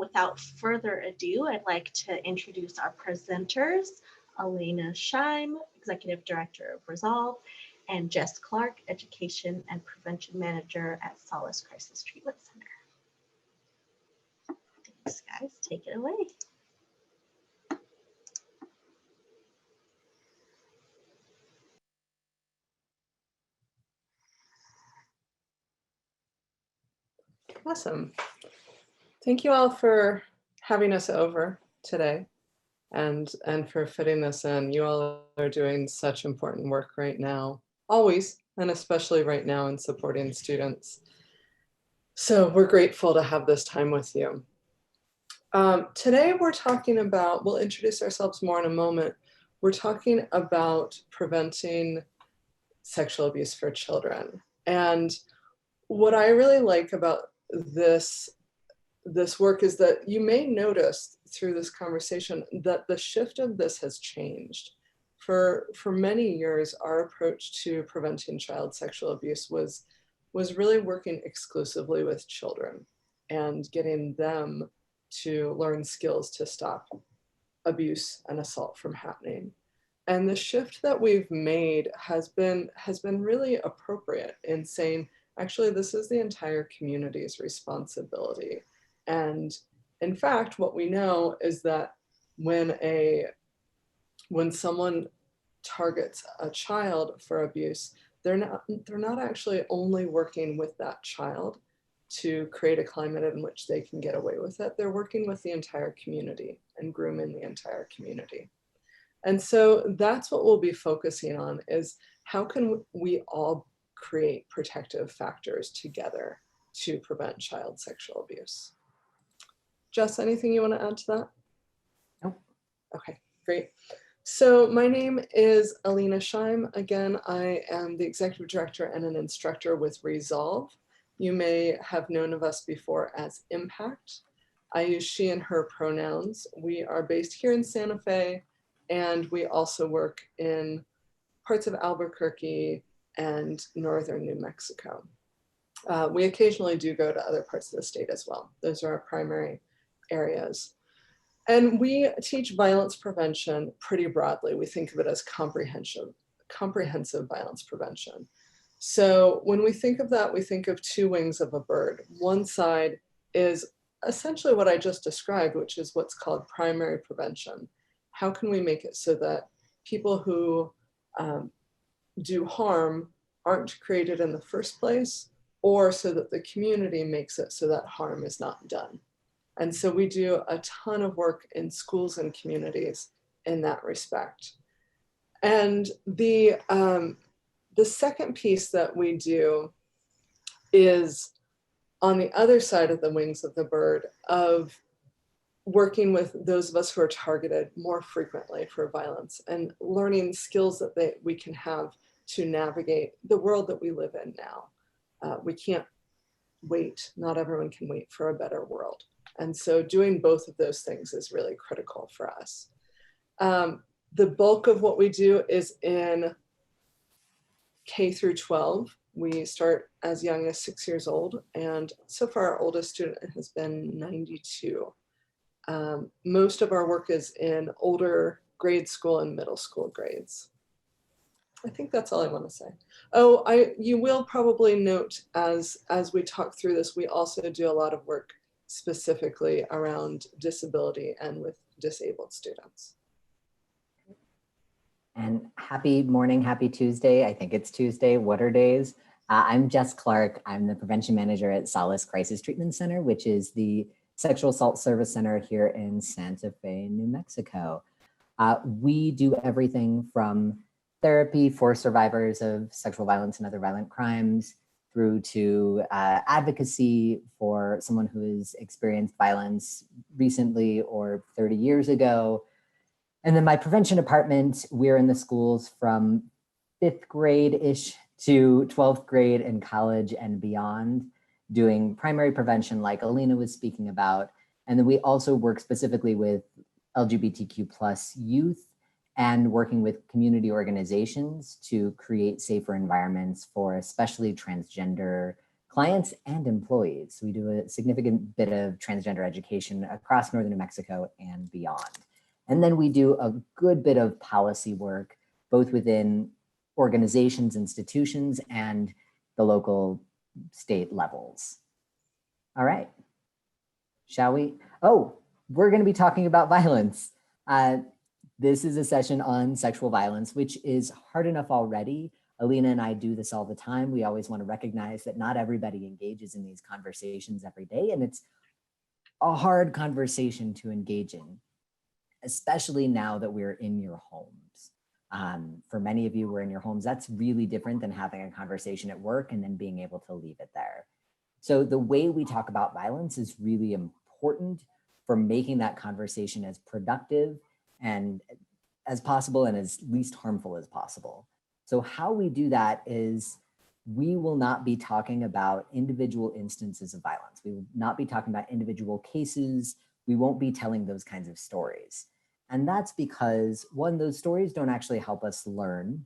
Without further ado, I'd like to introduce our presenters, Elena Scheim, Executive Director of Resolve, and Jess Clark, Education and Prevention Manager at Solace Crisis Treatment Center. Thanks, guys. Take it away. Awesome. Thank you all for having us over today and for fitting this in. You all are doing such important work right now, always, and especially right now in supporting students. So we're grateful to have this time with you. Today we're talking about, we'll introduce ourselves more in a moment. We're talking about preventing sexual abuse for children. And what I really like about this work is that you may notice through this conversation that the shift of this has changed. For many years, our approach to preventing child sexual abuse was really working exclusively with children and getting them to learn skills to stop abuse and assault from happening. And the shift that we've made has been really appropriate in saying, actually, this is the entire community's responsibility. And in fact, what we know is that when someone targets a child for abuse, they're not actually only working with that child to create a climate in which they can get away with it. They're working with the entire community and grooming the entire community. And so that's what we'll be focusing on, is how can we all create protective factors together to prevent child sexual abuse. Jess, anything you want to add to that? Nope. Okay, great. So my name is Elena Scheim. Again, I am the Executive Director and an instructor with Resolve. You may have known of us before as Impact. I use she and her pronouns. We are based here in Santa Fe, and we also work in parts of Albuquerque and northern New Mexico. We occasionally do go to other parts of the state as well. Those are our primary areas. And we teach violence prevention pretty broadly. We think of it as comprehensive violence prevention. So when we think of that, we think of two wings of a bird. One side is essentially what I just described, which is what's called primary prevention. How can we make it so that people who do harm aren't created in the first place, or so that the community makes it so that harm is not done? And so we do a ton of work in schools and communities in that respect. And the second piece that we do is on the other side of the wings of the bird, of working with those of us who are targeted more frequently for violence and learning skills that we can have to navigate the world that we live in now. We can't wait, not everyone can wait for a better world. And so doing both of those things is really critical for us. The bulk of what we do is in K through 12. We start as young as 6 years old, and so far our oldest student has been 92. Most of our work is in older grade school and middle school grades. I think that's all I want to say. Oh, you will probably note as we talk through this, we also do a lot of work specifically around disability and with disabled students. And happy morning, happy Tuesday. I think it's Tuesday. What are days? I'm Jess Clark. I'm the prevention manager at Solace Crisis Treatment Center, which is the sexual assault service center here in Santa Fe, New Mexico. We do everything from therapy for survivors of sexual violence and other violent crimes, through to advocacy for someone who has experienced violence recently or 30 years ago. And then my prevention department, we're in the schools from 5th grade-ish to 12th grade and college and beyond, doing primary prevention like Alina was speaking about. And then we also work specifically with LGBTQ+ youth and working with community organizations to create safer environments for especially transgender, clients and employees. We do a significant bit of transgender education across northern New Mexico and beyond. And then we do a good bit of policy work, both within organizations, institutions, and the local state levels. All right, shall we? Oh, we're going to be talking about violence. This is a session on sexual violence, which is hard enough already. Alina and I do this all the time. We always want to recognize that not everybody engages in these conversations every day, and it's a hard conversation to engage in, especially now that we're in your homes. For many of you who are in your homes, that's really different than having a conversation at work and then being able to leave it there. So the way we talk about violence is really important for making that conversation as productive and as possible and as least harmful as possible. So how we do that is we will not be talking about individual instances of violence. We will not be talking about individual cases. We won't be telling those kinds of stories. And that's because, one, those stories don't actually help us learn.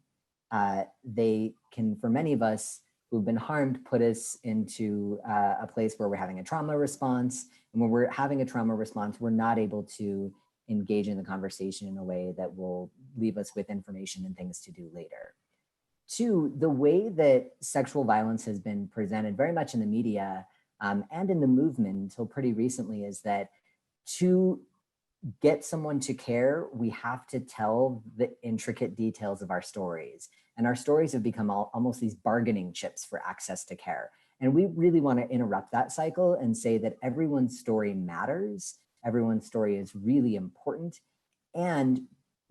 They can, for many of us who've been harmed, put us into a place where we're having a trauma response. And when we're having a trauma response, we're not able to engage in the conversation in a way that will leave us with information and things to do later. Two, the way that sexual violence has been presented very much in the media and in the movement until pretty recently is that to get someone to care, we have to tell the intricate details of our stories. And our stories have become almost these bargaining chips for access to care. And we really want to interrupt that cycle and say that everyone's story matters. Everyone's story is really important. And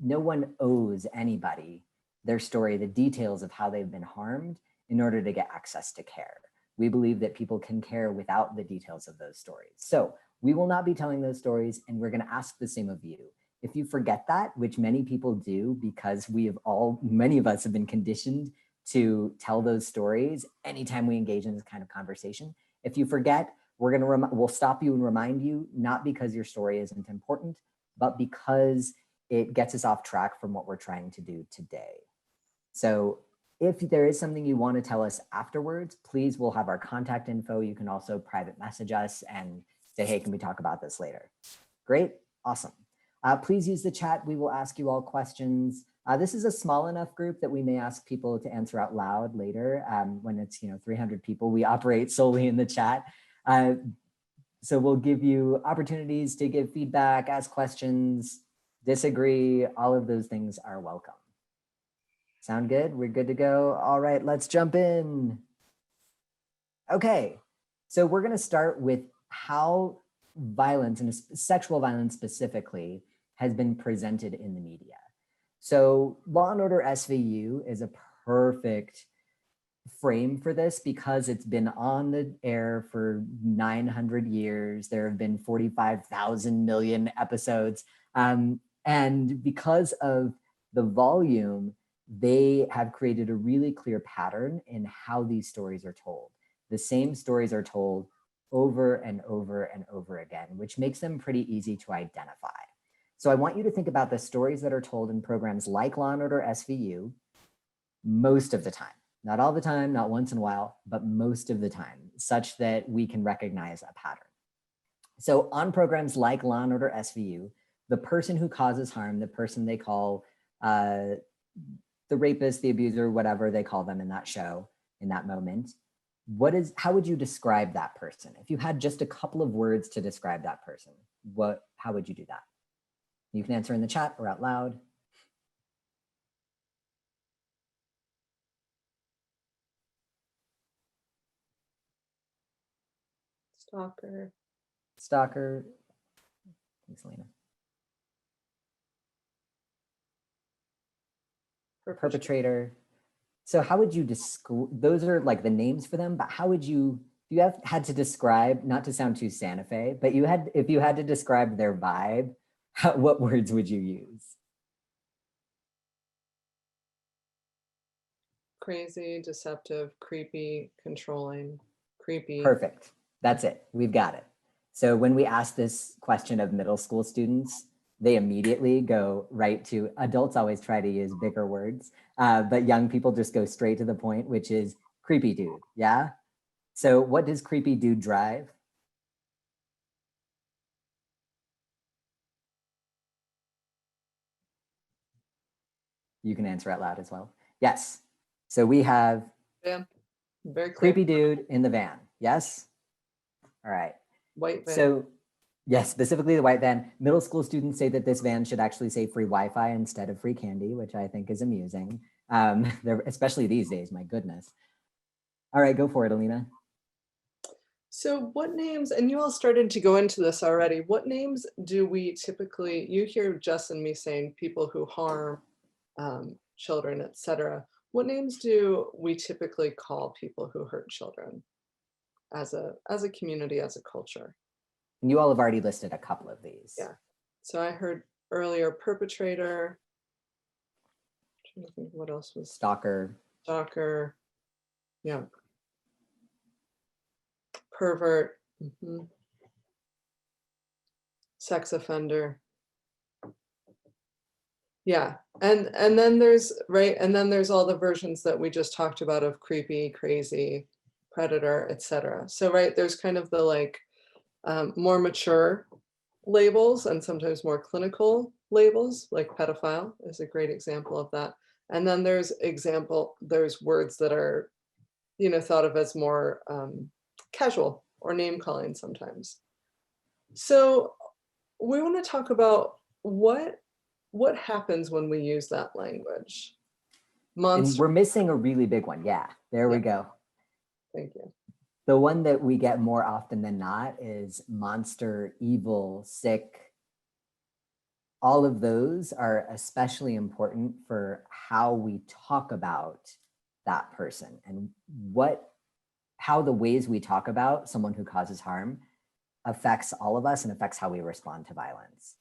no one owes anybody their story, the details of how they've been harmed in order to get access to care. We believe that people can care without the details of those stories. So we will not be telling those stories, and we're going to ask the same of you. If you forget that, which many people do because many of us have been conditioned to tell those stories anytime we engage in this kind of conversation. If you forget, we'll stop you and remind you, not because your story isn't important, but because it gets us off track from what we're trying to do today. So if there is something you want to tell us afterwards, please, we'll have our contact info. You can also private message us and say, hey, can we talk about this later? Great, awesome. Please use the chat. We will ask you all questions. This is a small enough group that we may ask people to answer out loud later when it's 300 people. We operate solely in the chat. So we'll give you opportunities to give feedback, ask questions, disagree. All of those things are welcome. Sound good? We're good to go. All right, let's jump in. Okay, so we're gonna start with how violence, and sexual violence specifically, has been presented in the media. So Law and Order SVU is a perfect frame for this because it's been on the air for 900 years. There have been 45,000 million episodes. And because of the volume, they have created a really clear pattern in how these stories are told. The same stories are told over and over and over again, which makes them pretty easy to identify. So I want you to think about the stories that are told in programs like Law and Order SVU most of the time. Not all the time, not once in a while, but most of the time, such that we can recognize a pattern. So on programs like Law and Order SVU, the person who causes harm, the person they call the rapist, the abuser, whatever they call them in that show, in that moment, how would you describe that person? If you had just a couple of words to describe that person, how would you do that? You can answer in the chat or out loud. Stalker. Stalker. Thanks, Lena. Perpetrator. So how would you describe, those are like the names for them, but how would you, if you had to describe, not to sound too Santa Fe, but if you had to describe their vibe, what words would you use? Crazy, deceptive, creepy, controlling, creepy. Perfect. That's it. We've got it. So when we ask this question of middle school students, they immediately go right to, adults always try to use bigger words, but young people just go straight to the point, which is creepy dude. Yeah. So what does creepy dude drive? You can answer out loud as well. Yes. So we have Yeah, very clear. creepy dude in the van. Yes. All right. White van. So yes, specifically the white van. Middle school students say that this van should actually say free Wi-Fi instead of free candy, which I think is amusing. Especially these days, my goodness. All right, go for it, Alina. So what names, and you all started to go into this already, what names do we typically, you hear Jess and me saying people who harm children, etc. What names do we typically call people who hurt children as a community, as a culture? And you all have already listed a couple of these. Yeah. So I heard earlier perpetrator. I'm trying to think what else was Stalker. stalker. Yeah. Pervert. Sex offender. Yeah, and then there's right, and then there's all the versions that we just talked about of creepy, crazy, predator, etc. So right, there's kind of the like more mature labels and sometimes more clinical labels, like pedophile is a great example of that. And then there's words that are, you know, thought of as more casual or name calling sometimes. So we want to talk about what happens when we use that language. And Monster. we're missing a really big one. Yeah, there we go. Thank you. The one that we get more often than not is monster, evil, sick. All of those are especially important for how we talk about that person and how the ways we talk about someone who causes harm affects all of us and affects how we respond to violence.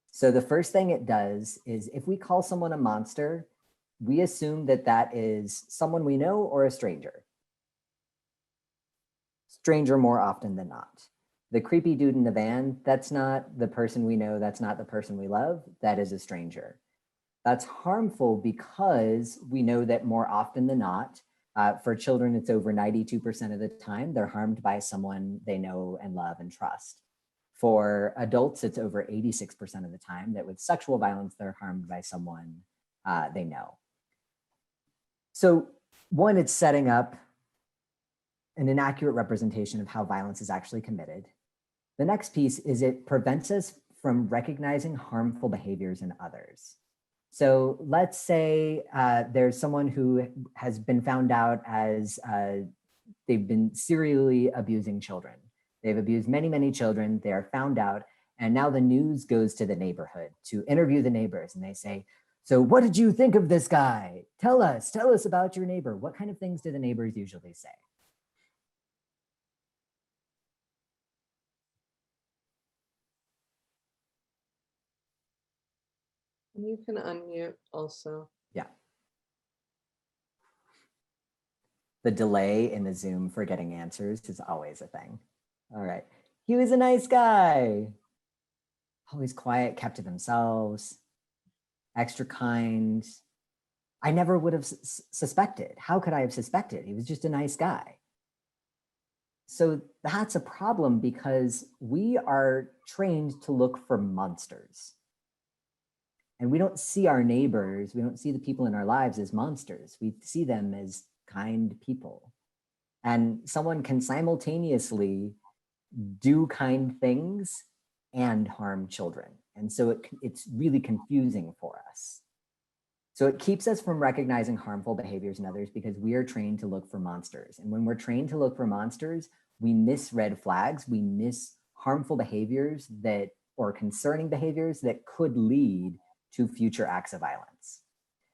So the first thing it does is if we call someone a monster, we assume that that is someone we know or a stranger. Stranger more often than not. The creepy dude in the van, that's not the person we know, that's not the person we love, that is a stranger. That's harmful because we know that more often than not, for children, it's over 92% of the time, they're harmed by someone they know and love and trust. For adults, it's over 86% of the time that with sexual violence, they're harmed by someone they know. So one, it's setting up an inaccurate representation of how violence is actually committed. The next piece is it prevents us from recognizing harmful behaviors in others. So let's say there's someone who has been found out as they've been serially abusing children. They've abused many, many children. They are found out. And now the news goes to the neighborhood to interview the neighbors. And they say, so what did you think of this guy? Tell us about your neighbor. What kind of things do the neighbors usually say? You can unmute also. Yeah. The delay in the Zoom for getting answers is always a thing. All right. He was a nice guy. Always quiet, kept to themselves, extra kind. I never would have suspected. How could I have suspected? He was just a nice guy. So that's a problem because we are trained to look for monsters. And we don't see our neighbors, we don't see the people in our lives as monsters. We see them as kind people. And someone can simultaneously do kind things and harm children. And so it's really confusing for us. So it keeps us from recognizing harmful behaviors in others because we are trained to look for monsters. And when we're trained to look for monsters, we miss red flags, we miss harmful behaviors or concerning behaviors that could lead to future acts of violence.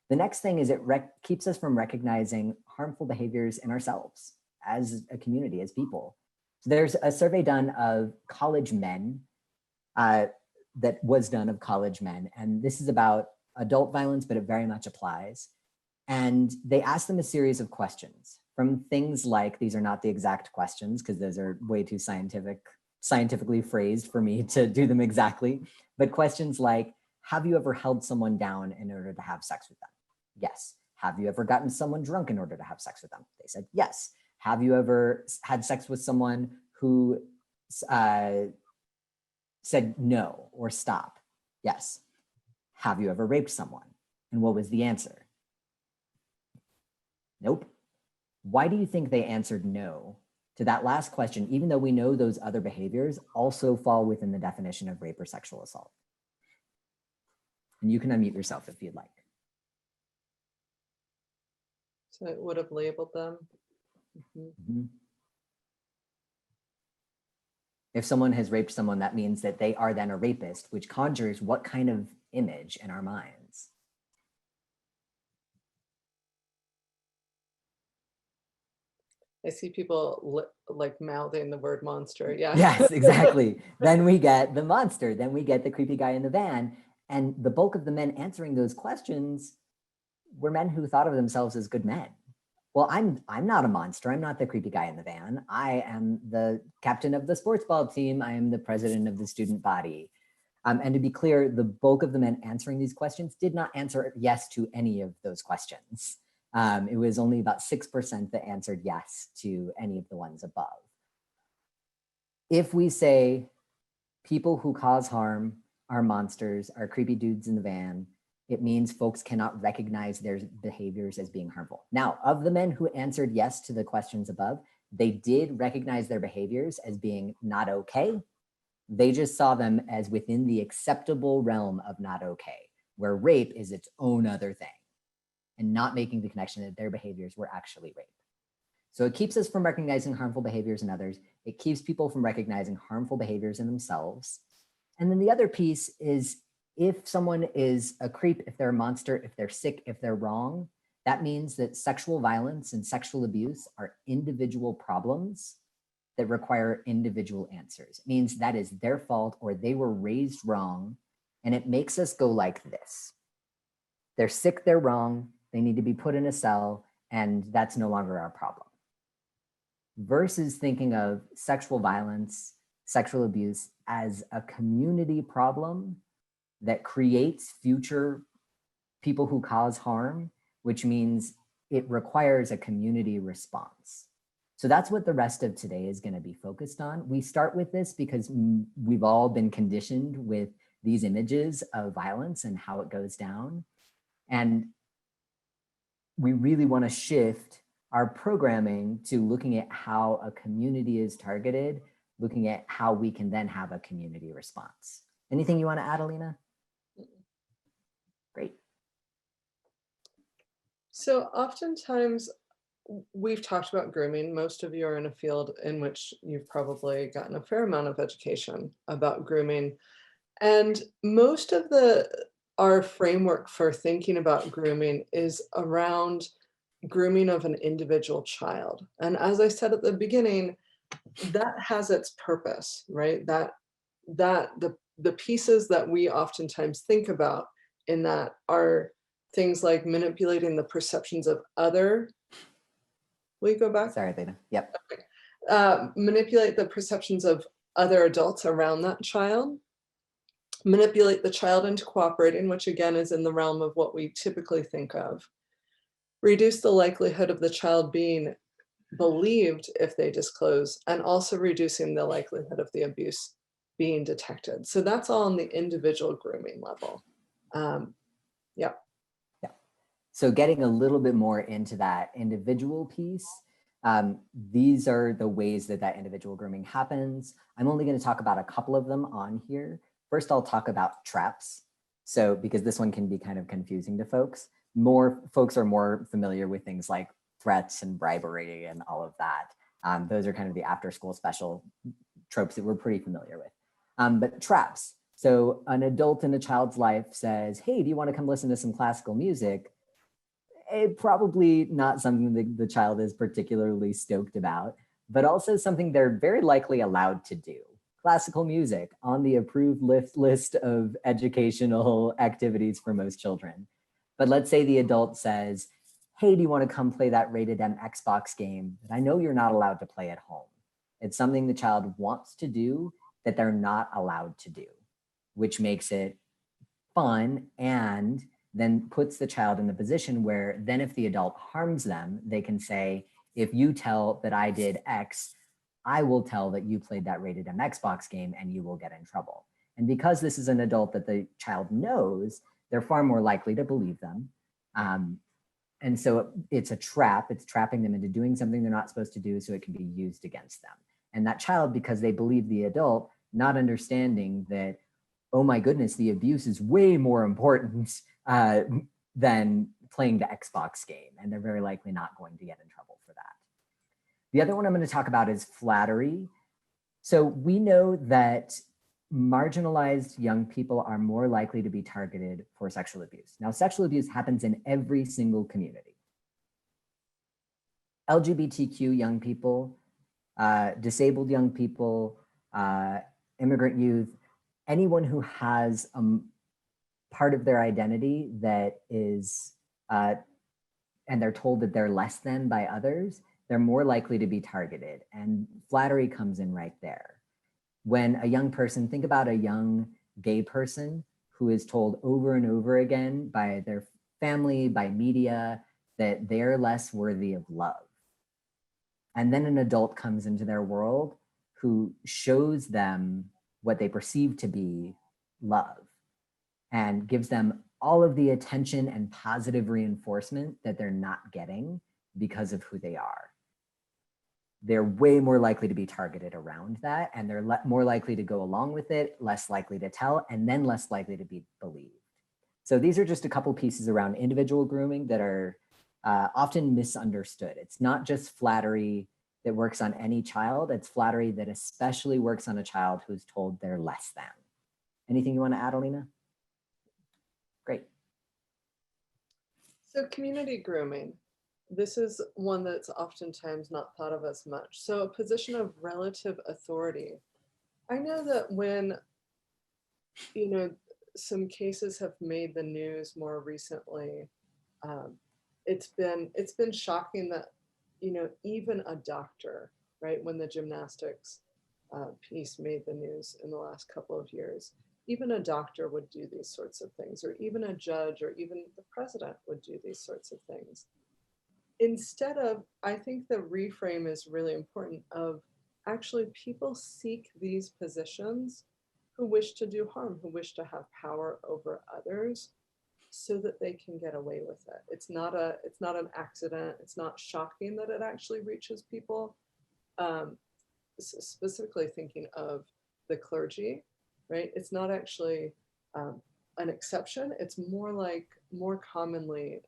The next thing is it keeps us from recognizing harmful behaviors in ourselves as a community, as people. So there's a survey done of college men that was done of college men. And this is about adult violence, but it very much applies. And they asked them a series of questions from things like, these are not the exact questions because those are way too scientifically phrased for me to do them exactly, but questions like, have you ever held someone down in order to have sex with them? Yes. Have you ever gotten someone drunk in order to have sex with them? They said yes. Have you ever had sex with someone who said no or stop? Yes. Have you ever raped someone? And what was the answer? Nope. Why do you think they answered no to that last question, even though we know those other behaviors also fall within the definition of rape or sexual assault? And you can unmute yourself if you'd like. So it would have labeled them. If someone has raped someone, that means that they are then a rapist, which conjures what kind of image in our minds? I see people like mouthing the word monster. Yeah. Yes, exactly. Then we get the monster. Then we get the creepy guy in the van. And the bulk of the men answering those questions were men who thought of themselves as good men. Well, I'm not a monster. I'm not the creepy guy in the van. I am the captain of the sports ball team. I am the president of the student body. And to be clear, the bulk of the men answering these questions did not answer yes to any of those questions. It was only about 6% that answered yes to any of the ones above. If we say people who cause harm are monsters, are creepy dudes in the van, it means folks cannot recognize their behaviors as being harmful. Now, of the men who answered yes to the questions above, they did recognize their behaviors as being not okay. They just saw them as within the acceptable realm of not okay, where rape is its own other thing, and not making the connection that their behaviors were actually rape. So it keeps us from recognizing harmful behaviors in others. It keeps people from recognizing harmful behaviors in themselves. And then the other piece is, if someone is a creep, if they're a monster, if they're sick, if they're wrong, that means that sexual violence and sexual abuse are individual problems that require individual answers. It means that is their fault, or they were raised wrong, and it makes us go like this. They're sick, they're wrong, they need to be put in a cell, and that's no longer our problem. Versus thinking of sexual violence, sexual abuse as a community problem that creates future people who cause harm, which means it requires a community response. So that's what the rest of today is going to be focused on. We start with this because we've all been conditioned with these images of violence and how it goes down. And we really want to shift our programming to looking at how a community is targeted, looking at how we can then have a community response. Anything you want to add, Alina? Great. So oftentimes we've talked about grooming. Most of you are in a field in which you've probably gotten a fair amount of education about grooming. And most of our framework for thinking about grooming is around grooming of an individual child. And as I said at the beginning, that has its purpose, right? That the pieces that we oftentimes think about in that are things like manipulating the perceptions of other. Will you go back? Sorry, Alina. Yep. Okay. Manipulate the perceptions of other adults around that child. Manipulate the child into cooperating, which again is in the realm of what we typically think of. Reduce the likelihood of the child being believed if they disclose, and also reducing the likelihood of the abuse being detected. So that's all on the individual grooming level. Yeah. So getting a little bit more into that individual piece, these are the ways that that individual grooming happens. I'm only going to talk about a couple of them on here. First, I'll talk about traps. So because this one can be kind of confusing to folks. More folks are more familiar with things like threats and bribery and all of that. Those are kind of the after school special tropes that we're pretty familiar with. But traps. So an adult in a child's life says, hey, do you want to come listen to some classical music? Probably not something that the child is particularly stoked about, but also something they're very likely allowed to do. Classical music on the approved list of educational activities for most children. But let's say the adult says, hey, do you want to come play that rated M Xbox game that I know you're not allowed to play at home? It's something the child wants to do that they're not allowed to do, which makes it fun and then puts the child in the position where then if the adult harms them, they can say, if you tell that I did X, I will tell that you played that rated M Xbox game and you will get in trouble. And because this is an adult that the child knows, they're far more likely to believe them. And so it's a trap. It's trapping them into doing something they're not supposed to do so it can be used against them. And that child, because they believe the adult, not understanding that, oh my goodness, the abuse is way more important than playing the Xbox game. And they're very likely not going to get in trouble for that. The other one I'm going to talk about is flattery. So we know that marginalized young people are more likely to be targeted for sexual abuse. Now, sexual abuse happens in every single community. LGBTQ young people, disabled young people, immigrant youth, anyone who has part of their identity that is, and they're told that they're less than by others, they're more likely to be targeted. And flattery comes in right there. When a young person, think about a young gay person who is told over and over again by their family, by media, that they're less worthy of love. And then an adult comes into their world who shows them what they perceive to be love and gives them all of the attention and positive reinforcement that they're not getting because of who they are. They're way more likely to be targeted around that, and they're more likely to go along with it, less likely to tell, and then less likely to be believed. So these are just a couple pieces around individual grooming that are often misunderstood. It's not just flattery that works on any child, it's flattery that especially works on a child who's told they're less than. Anything you want to add, Alina? Great. So community grooming. This is one that's oftentimes not thought of as much. So a position of relative authority. I know that when, some cases have made the news more recently, it's been shocking that, even a doctor, right, when the gymnastics piece made the news in the last couple of years, even a doctor would do these sorts of things, or even a judge, or even the president would do these sorts of things. Instead of, I think the reframe is really important of actually people seek these positions who wish to do harm, who wish to have power over others so that they can get away with it. It's not an accident. It's not shocking that it actually reaches people. Specifically thinking of the clergy, right? It's not actually an exception. It's more commonly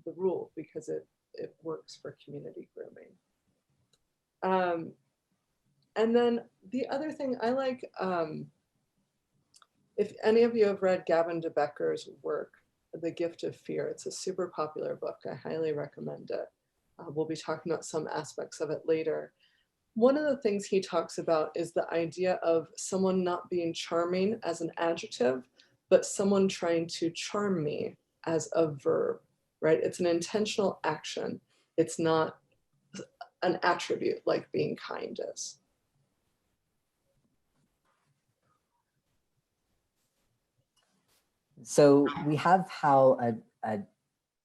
the rule because it works for community grooming. And then the other thing I like, if any of you have read Gavin de Becker's work, The Gift of Fear, it's a super popular book. I highly recommend it. We'll be talking about some aspects of it later. One of the things he talks about is the idea of someone not being charming as an adjective, but someone trying to charm me as a verb, right? It's an intentional action. It's not an attribute like being kind is. So we have how a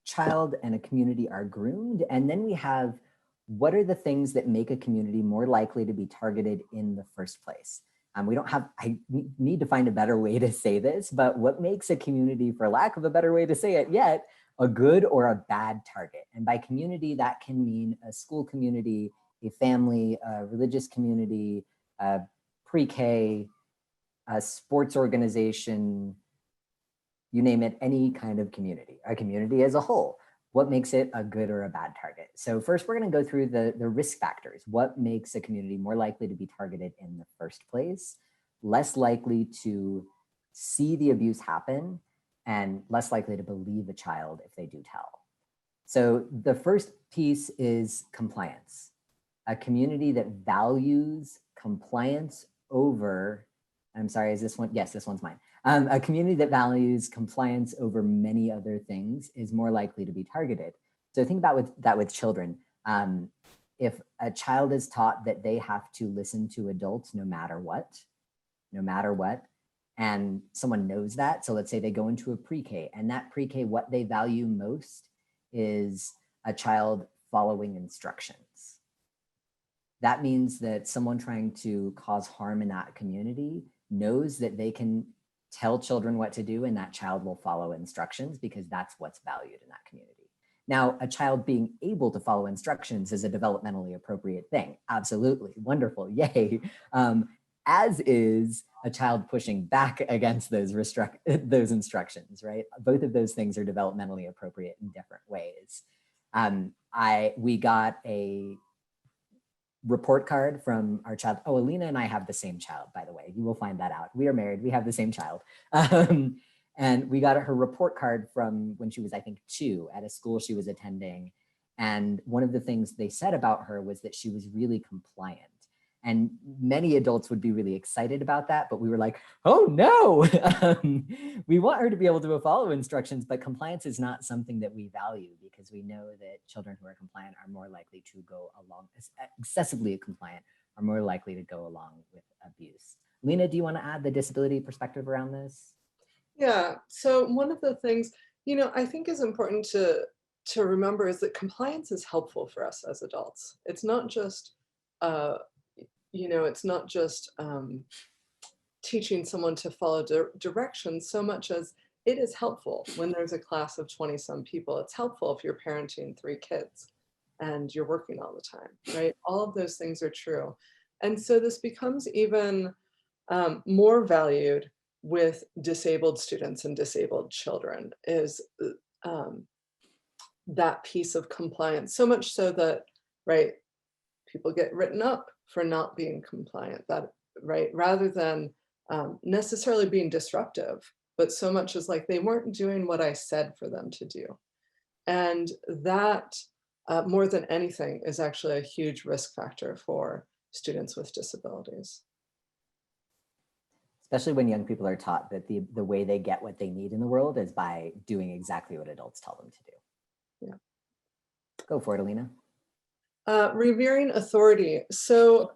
child and a community are groomed, and then we have what are the things that make a community more likely to be targeted in the first place. I need to find a better way to say this, but what makes a community, for lack of a better way to say it yet, a good or a bad target? And by community, that can mean a school community, a family, a religious community, a pre-K, a sports organization, you name it, any kind of community, a community as a whole. What makes it a good or a bad target? So first, we're going to go through the risk factors. What makes a community more likely to be targeted in the first place, less likely to see the abuse happen, and less likely to believe a child if they do tell? So the first piece is compliance. A community that values compliance over, I'm sorry, is this one? Yes, this one's mine. A community that values compliance over many other things is more likely to be targeted. So think about that with children. If a child is taught that they have to listen to adults no matter what, and someone knows that, so let's say they go into a pre-K, and that pre-K, what they value most is a child following instructions. That means that someone trying to cause harm in that community knows that they can tell children what to do and that child will follow instructions because that's what's valued in that community. Now, a child being able to follow instructions is a developmentally appropriate thing. Absolutely, wonderful, yay. As is a child pushing back against those instructions, right? Both of those things are developmentally appropriate in different ways. We got a report card from our child. Oh, Alina and I have the same child, by the way. You will find that out. We are married, we have the same child. And we got her report card from when she was, I think, 2 at a school she was attending. And one of the things they said about her was that she was really compliant. And many adults would be really excited about that, but we were like, oh no, we want her to be able to follow instructions, but compliance is not something that we value because we know that children who are compliant are more likely to go along, excessively compliant, are more likely to go along with abuse. Lena, do you want to add the disability perspective around this? Yeah, so one of the things, I think is important to remember is that compliance is helpful for us as adults. It's not just, it's not just teaching someone to follow directions so much as it is helpful when there's a class of 20 some people. It's helpful if you're parenting 3 kids and you're working all the time, right? All of those things are true. And so this becomes even more valued with disabled students and disabled children is that piece of compliance, so much so that, right, people get written up for not being compliant, that, right, rather than necessarily being disruptive, but so much as like they weren't doing what I said for them to do. And that, more than anything, is actually a huge risk factor for students with disabilities. Especially when young people are taught that the way they get what they need in the world is by doing exactly what adults tell them to do. Yeah. Go for it, Alina. Revering authority. So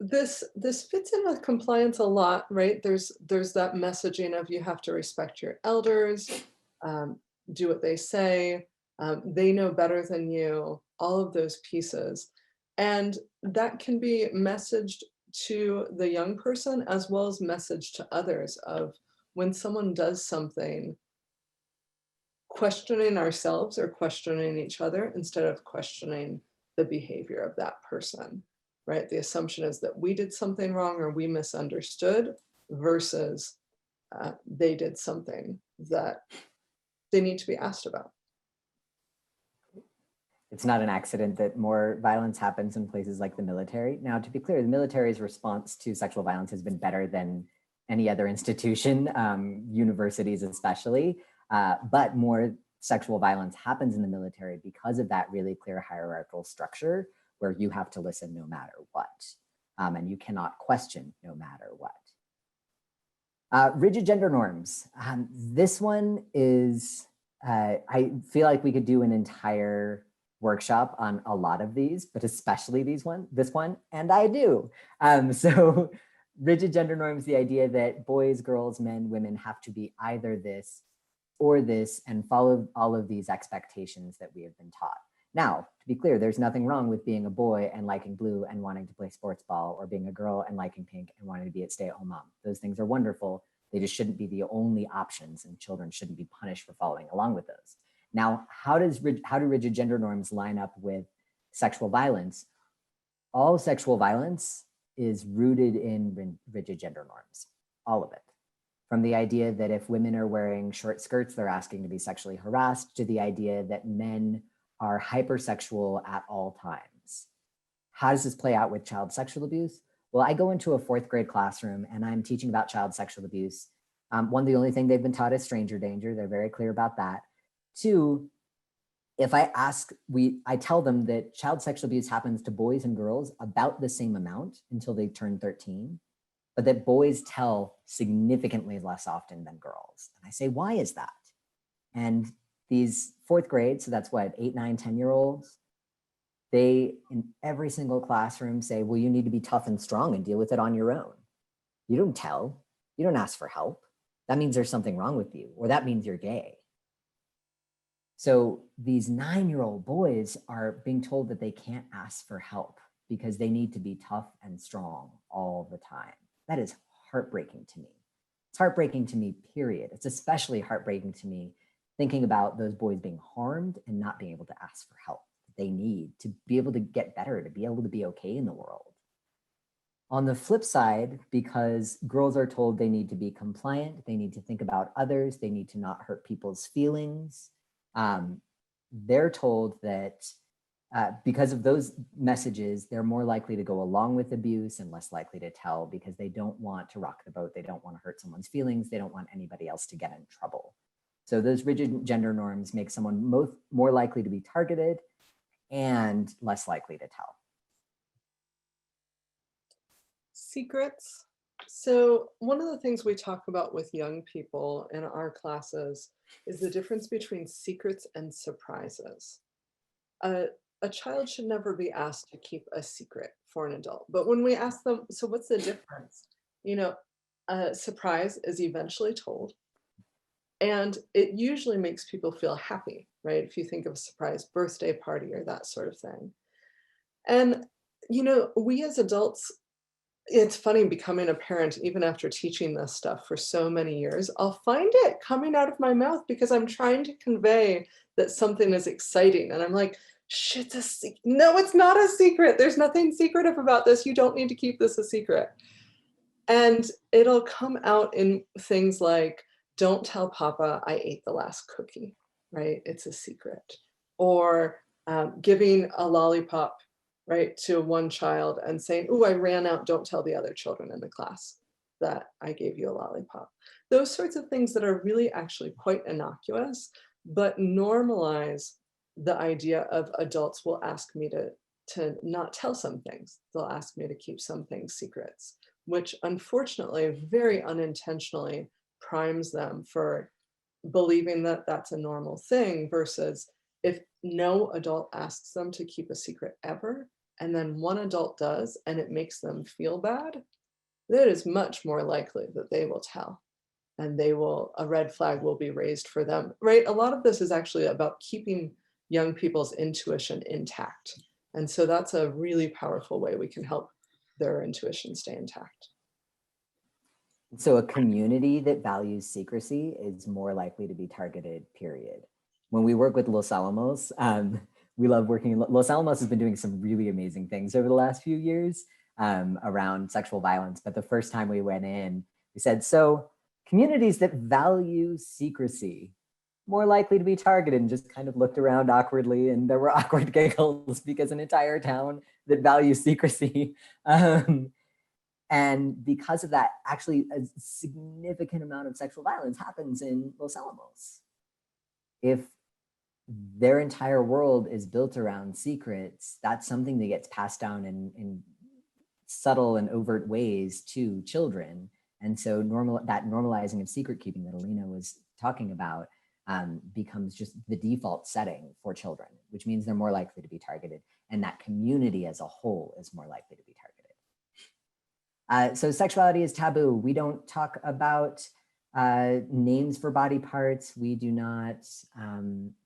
this fits in with compliance a lot, right? There's that messaging of you have to respect your elders, do what they say, they know better than you, all of those pieces. And that can be messaged to the young person as well as message to others of when someone does something, questioning ourselves or questioning each other instead of questioning the behavior of that person, right? The assumption is that we did something wrong or we misunderstood versus they did something that they need to be asked about. It's not an accident that more violence happens in places like the military. Now, to be clear, the military's response to sexual violence has been better than any other institution, universities especially, but more sexual violence happens in the military because of that really clear hierarchical structure where you have to listen no matter what, and you cannot question no matter what. Rigid gender norms. This one is, I feel like we could do an entire workshop on a lot of these, but especially this one, and I do. So rigid gender norms, the idea that boys, girls, men, women have to be either this or this and follow all of these expectations that we have been taught. Now, to be clear, there's nothing wrong with being a boy and liking blue and wanting to play sports ball, or being a girl and liking pink and wanting to be a stay-at-home mom. Those things are wonderful. They just shouldn't be the only options, and children shouldn't be punished for following along with those. Now, how do rigid gender norms line up with sexual violence? All sexual violence is rooted in rigid gender norms, all of it. From the idea that if women are wearing short skirts, they're asking to be sexually harassed, to the idea that men are hypersexual at all times. How does this play out with child sexual abuse? Well, I go into a 4th grade classroom and I'm teaching about child sexual abuse. One, the only thing they've been taught is stranger danger. They're very clear about that. 2, if I tell them that child sexual abuse happens to boys and girls about the same amount until they turn 13, but that boys tell significantly less often than girls. And I say, why is that? And these 4th grade, so that's what, 8, 9, 10-year-olds, they in every single classroom say, well, you need to be tough and strong and deal with it on your own. You don't tell, you don't ask for help. That means there's something wrong with you, or that means you're gay. So these 9-year-old boys are being told that they can't ask for help because they need to be tough and strong all the time. That is heartbreaking to me. It's heartbreaking to me, period. It's especially heartbreaking to me thinking about those boys being harmed and not being able to ask for help that they need to be able to get better, to be able to be okay in the world. On the flip side, because girls are told they need to be compliant, they need to think about others, they need to not hurt people's feelings, they're told that because of those messages, they're more likely to go along with abuse and less likely to tell because they don't want to rock the boat. They don't want to hurt someone's feelings. They don't want anybody else to get in trouble. So those rigid gender norms make someone more likely to be targeted and less likely to tell. Secrets. So one of the things we talk about with young people in our classes is the difference between secrets and surprises. A child should never be asked to keep a secret for an adult. But when we ask them, so what's the difference? You know, a surprise is eventually told. And it usually makes people feel happy, right? If you think of a surprise birthday party or that sort of thing. And, you know, we as adults, it's funny becoming a parent, even after teaching this stuff for so many years, I'll find it coming out of my mouth because I'm trying to convey that something is exciting. And I'm like, shit, no, it's not a secret. There's nothing secretive about this. You don't need to keep this a secret. And it'll come out in things like, don't tell Papa I ate the last cookie, right? It's a secret. Or giving a lollipop, right, to one child and saying, oh, I ran out, don't tell the other children in the class that I gave you a lollipop. Those sorts of things that are really actually quite innocuous, but normalize the idea of adults will ask me to not tell some things. They'll ask me to keep some things secrets, which unfortunately, very unintentionally primes them for believing that that's a normal thing versus if no adult asks them to keep a secret ever, and then one adult does, and it makes them feel bad, that is much more likely that they will tell and a red flag will be raised for them, right? A lot of this is actually about keeping young people's intuition intact. And so that's a really powerful way we can help their intuition stay intact. So a community that values secrecy is more likely to be targeted, period. When we work with Los Alamos, we love working. Los Alamos has been doing some really amazing things over the last few years around sexual violence. But the first time we went in, we said, so communities that value secrecy, more likely to be targeted, and just kind of looked around awkwardly, and there were awkward giggles because an entire town that values secrecy. And because of that, actually a significant amount of sexual violence happens in Los Alamos. If their entire world is built around secrets, that's something that gets passed down in subtle and overt ways to children. And so that normalizing of secret keeping that Alina was talking about becomes just the default setting for children, which means they're more likely to be targeted. And that community as a whole is more likely to be targeted. So sexuality is taboo. We don't talk about names for body parts. We do not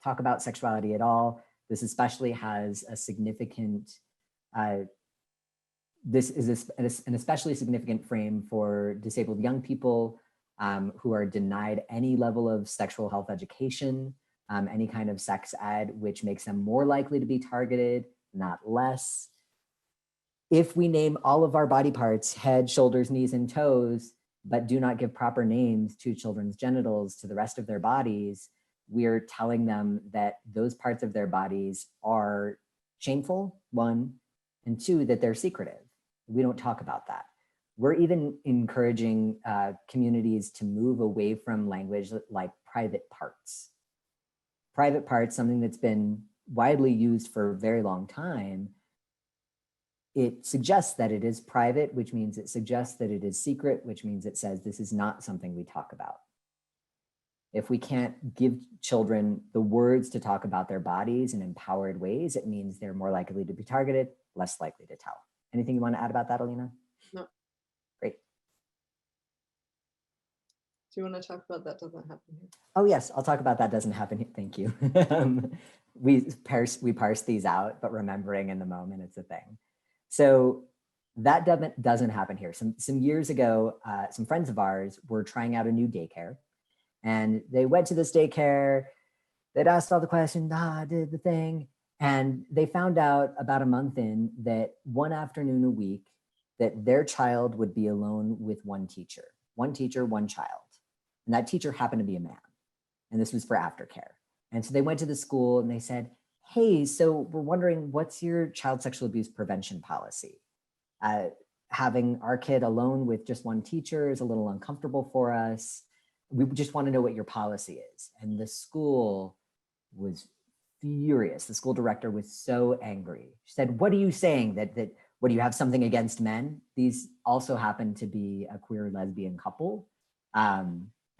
talk about sexuality at all. This especially has a significant, this is an especially significant frame for disabled young people who are denied any level of sexual health education, any kind of sex ed, which makes them more likely to be targeted, not less. If we name all of our body parts, head, shoulders, knees, and toes, but do not give proper names to children's genitals, to the rest of their bodies, we're telling them that those parts of their bodies are shameful, one, and two, that they're secretive. We don't talk about that. We're even encouraging communities to move away from language like private parts. Private parts, something that's been widely used for a very long time, it suggests that it is private, which means it suggests that it is secret, which means it says this is not something we talk about. If we can't give children the words to talk about their bodies in empowered ways, it means they're more likely to be targeted, less likely to tell. Anything you want to add about that, Alina? No. Great. Do you want to talk about that doesn't happen here? Oh yes, I'll talk about that doesn't happen. Thank you. We parse these out, but remembering in the moment, it's a thing. So that doesn't happen here. Some years ago, some friends of ours were trying out a new daycare, and they went to this daycare. They'd asked all the questions, did the thing, and they found out about a month in that one afternoon a week that their child would be alone with one teacher, one child. And that teacher happened to be a man. And this was for aftercare. And so they went to the school and they said, hey, so we're wondering, what's your child sexual abuse prevention policy? Having our kid alone with just one teacher is a little uncomfortable for us. We just want to know what your policy is. And the school was furious. The school director was so angry. She said, what are you saying? That what, do you have something against men? These also happen to be a queer lesbian couple.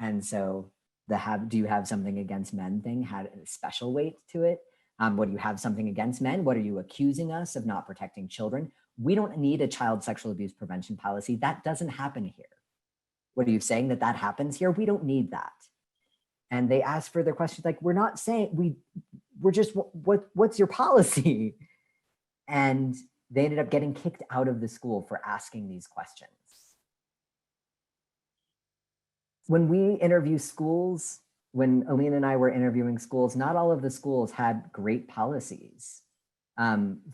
And so do you have something against men thing had a special weight to it. What, do you have something against men? What are you accusing us of not protecting children? We don't need a child sexual abuse prevention policy. That doesn't happen here. What are you saying that happens here? We don't need that. And they asked further questions like, we're not saying, we're just, what's your policy? And they ended up getting kicked out of the school for asking these questions. When we interview schools, when Alina and I were interviewing schools, not all of the schools had great policies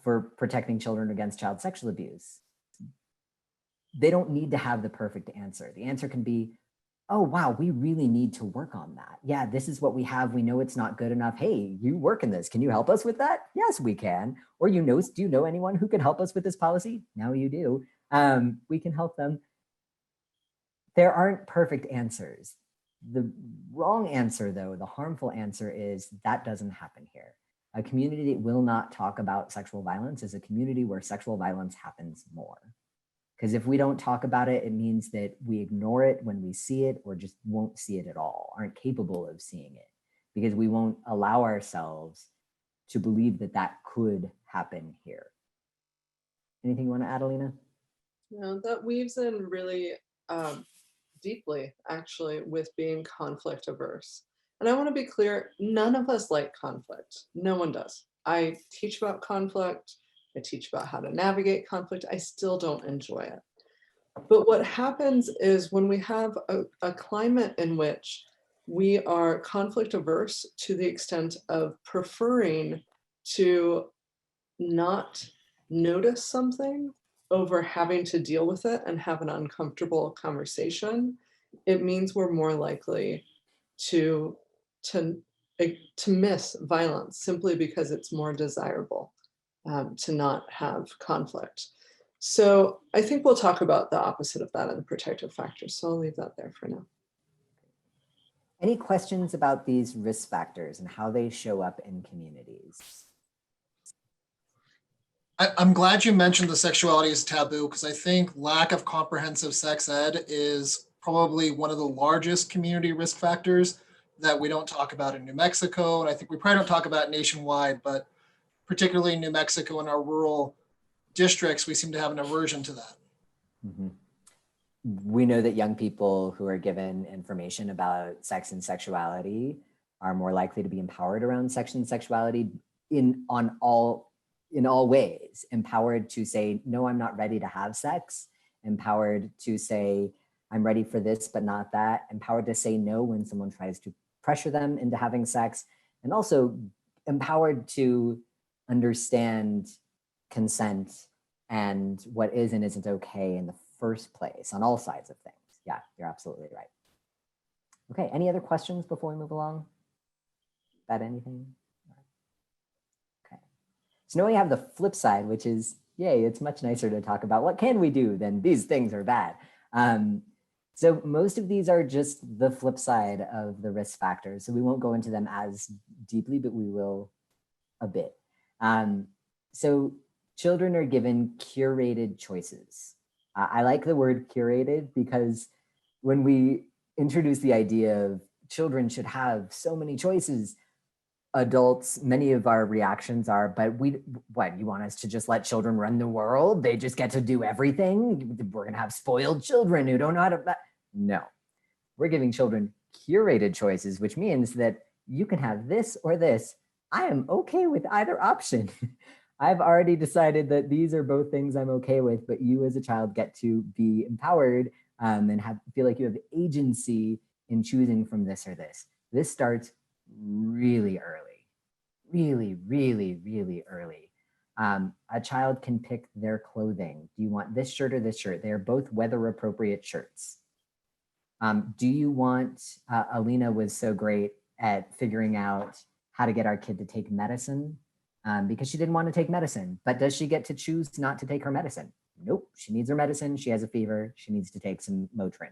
for protecting children against child sexual abuse. They don't need to have the perfect answer. The answer can be, oh, wow, we really need to work on that. Yeah, this is what we have. We know it's not good enough. Hey, you work in this. Can you help us with that? Yes, we can. Or do you know anyone who can help us with this policy? Now you do. We can help them. There aren't perfect answers. The wrong answer, though, the harmful answer is that doesn't happen here. A community that will not talk about sexual violence is a community where sexual violence happens more. Because if we don't talk about it, it means that we ignore it when we see it or just won't see it at all, aren't capable of seeing it, because we won't allow ourselves to believe that that could happen here. Anything you want to add, Alina? No, that weaves in really deeply, actually, with being conflict averse. And I want to be clear, none of us like conflict. No one does. I teach about conflict. I teach about how to navigate conflict. I still don't enjoy it. But what happens is when we have a climate in which we are conflict averse to the extent of preferring to not notice something over having to deal with it and have an uncomfortable conversation, it means we're more likely to miss violence simply because it's more desirable to not have conflict. So I think we'll talk about the opposite of that in the protective factors. So I'll leave that there for now. Any questions about these risk factors and how they show up in communities? I'm glad you mentioned the sexuality is taboo, because I think lack of comprehensive sex ed is probably one of the largest community risk factors that we don't talk about in New Mexico. And I think we probably don't talk about nationwide, but particularly in New Mexico and our rural districts, we seem to have an aversion to that. Mm-hmm. We know that young people who are given information about sex and sexuality are more likely to be empowered around sex and sexuality in all ways. Empowered to say, no, I'm not ready to have sex. Empowered to say, I'm ready for this, but not that. Empowered to say no when someone tries to pressure them into having sex. And also empowered to understand consent and what is and isn't okay in the first place on all sides of things. Yeah, you're absolutely right. Okay, any other questions before we move along? About anything? Okay. So now we have the flip side, which is, yay, it's much nicer to talk about what can we do than these things are bad. So most of these are just the flip side of the risk factors. So we won't go into them as deeply, but we will a bit. So children are given curated choices. I like the word curated because when we introduce the idea of children should have so many choices, adults, many of our reactions are, but what, you want us to just let children run the world? They just get to do everything? We're gonna have spoiled children who don't know how to, no. We're giving children curated choices, which means that you can have this or this. I am okay with either option. I've already decided that these are both things I'm okay with, but you as a child get to be empowered and feel like you have agency in choosing from this or this. This starts really early, really, really, really early. A child can pick their clothing. Do you want this shirt or this shirt? They are both weather appropriate shirts. Do you want, Alina was so great at figuring out how to get our kid to take medicine because she didn't want to take medicine, but does she get to choose not to take her medicine? Nope, she needs her medicine. She has a fever. She needs to take some Motrin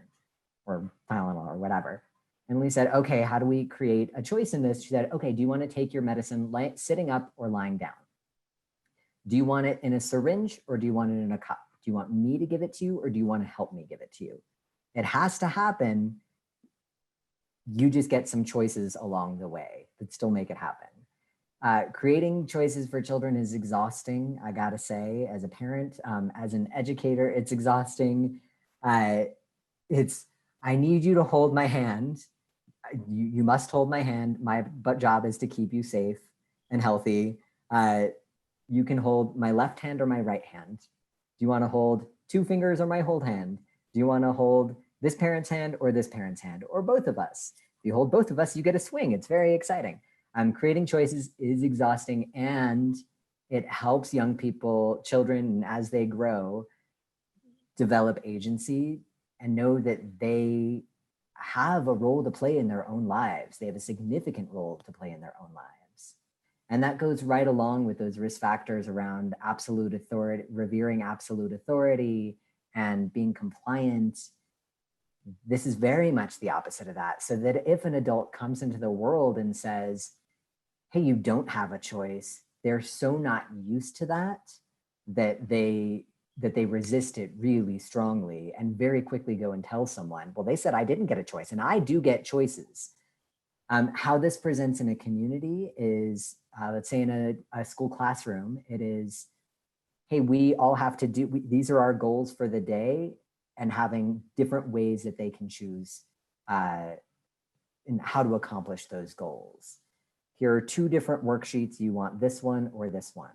or Tylenol or whatever. And we said, okay, how do we create a choice in this? She said, okay, do you want to take your medicine sitting up or lying down? Do you want it in a syringe or do you want it in a cup? Do you want me to give it to you or do you want to help me give it to you? It has to happen. You just get some choices along the way that still make it happen. Creating choices for children is exhausting, I gotta say, as a parent, as an educator, it's exhausting. I need you to hold my hand. You must hold my hand. My job is to keep you safe and healthy. You can hold my left hand or my right hand. Do you want to hold 2 fingers or my whole hand? Do you want to hold this parent's hand or this parent's hand or both of us? If you hold both of us, you get a swing. It's very exciting. Creating choices is exhausting and it helps young people, children, as they grow, develop agency and know that they have a role to play in their own lives. They have a significant role to play in their own lives. And that goes right along with those risk factors around absolute authority, revering absolute authority and being compliant. This is very much the opposite of that. So that if an adult comes into the world and says, hey, you don't have a choice, they're so not used to that they resist it really strongly and very quickly go and tell someone, well, they said I didn't get a choice and I do get choices. How this presents in a community is, let's say in a school classroom, it is, hey, we all have to do, these are our goals for the day and having different ways that they can choose in how to accomplish those goals. Here are 2 different worksheets. You want this one or this one.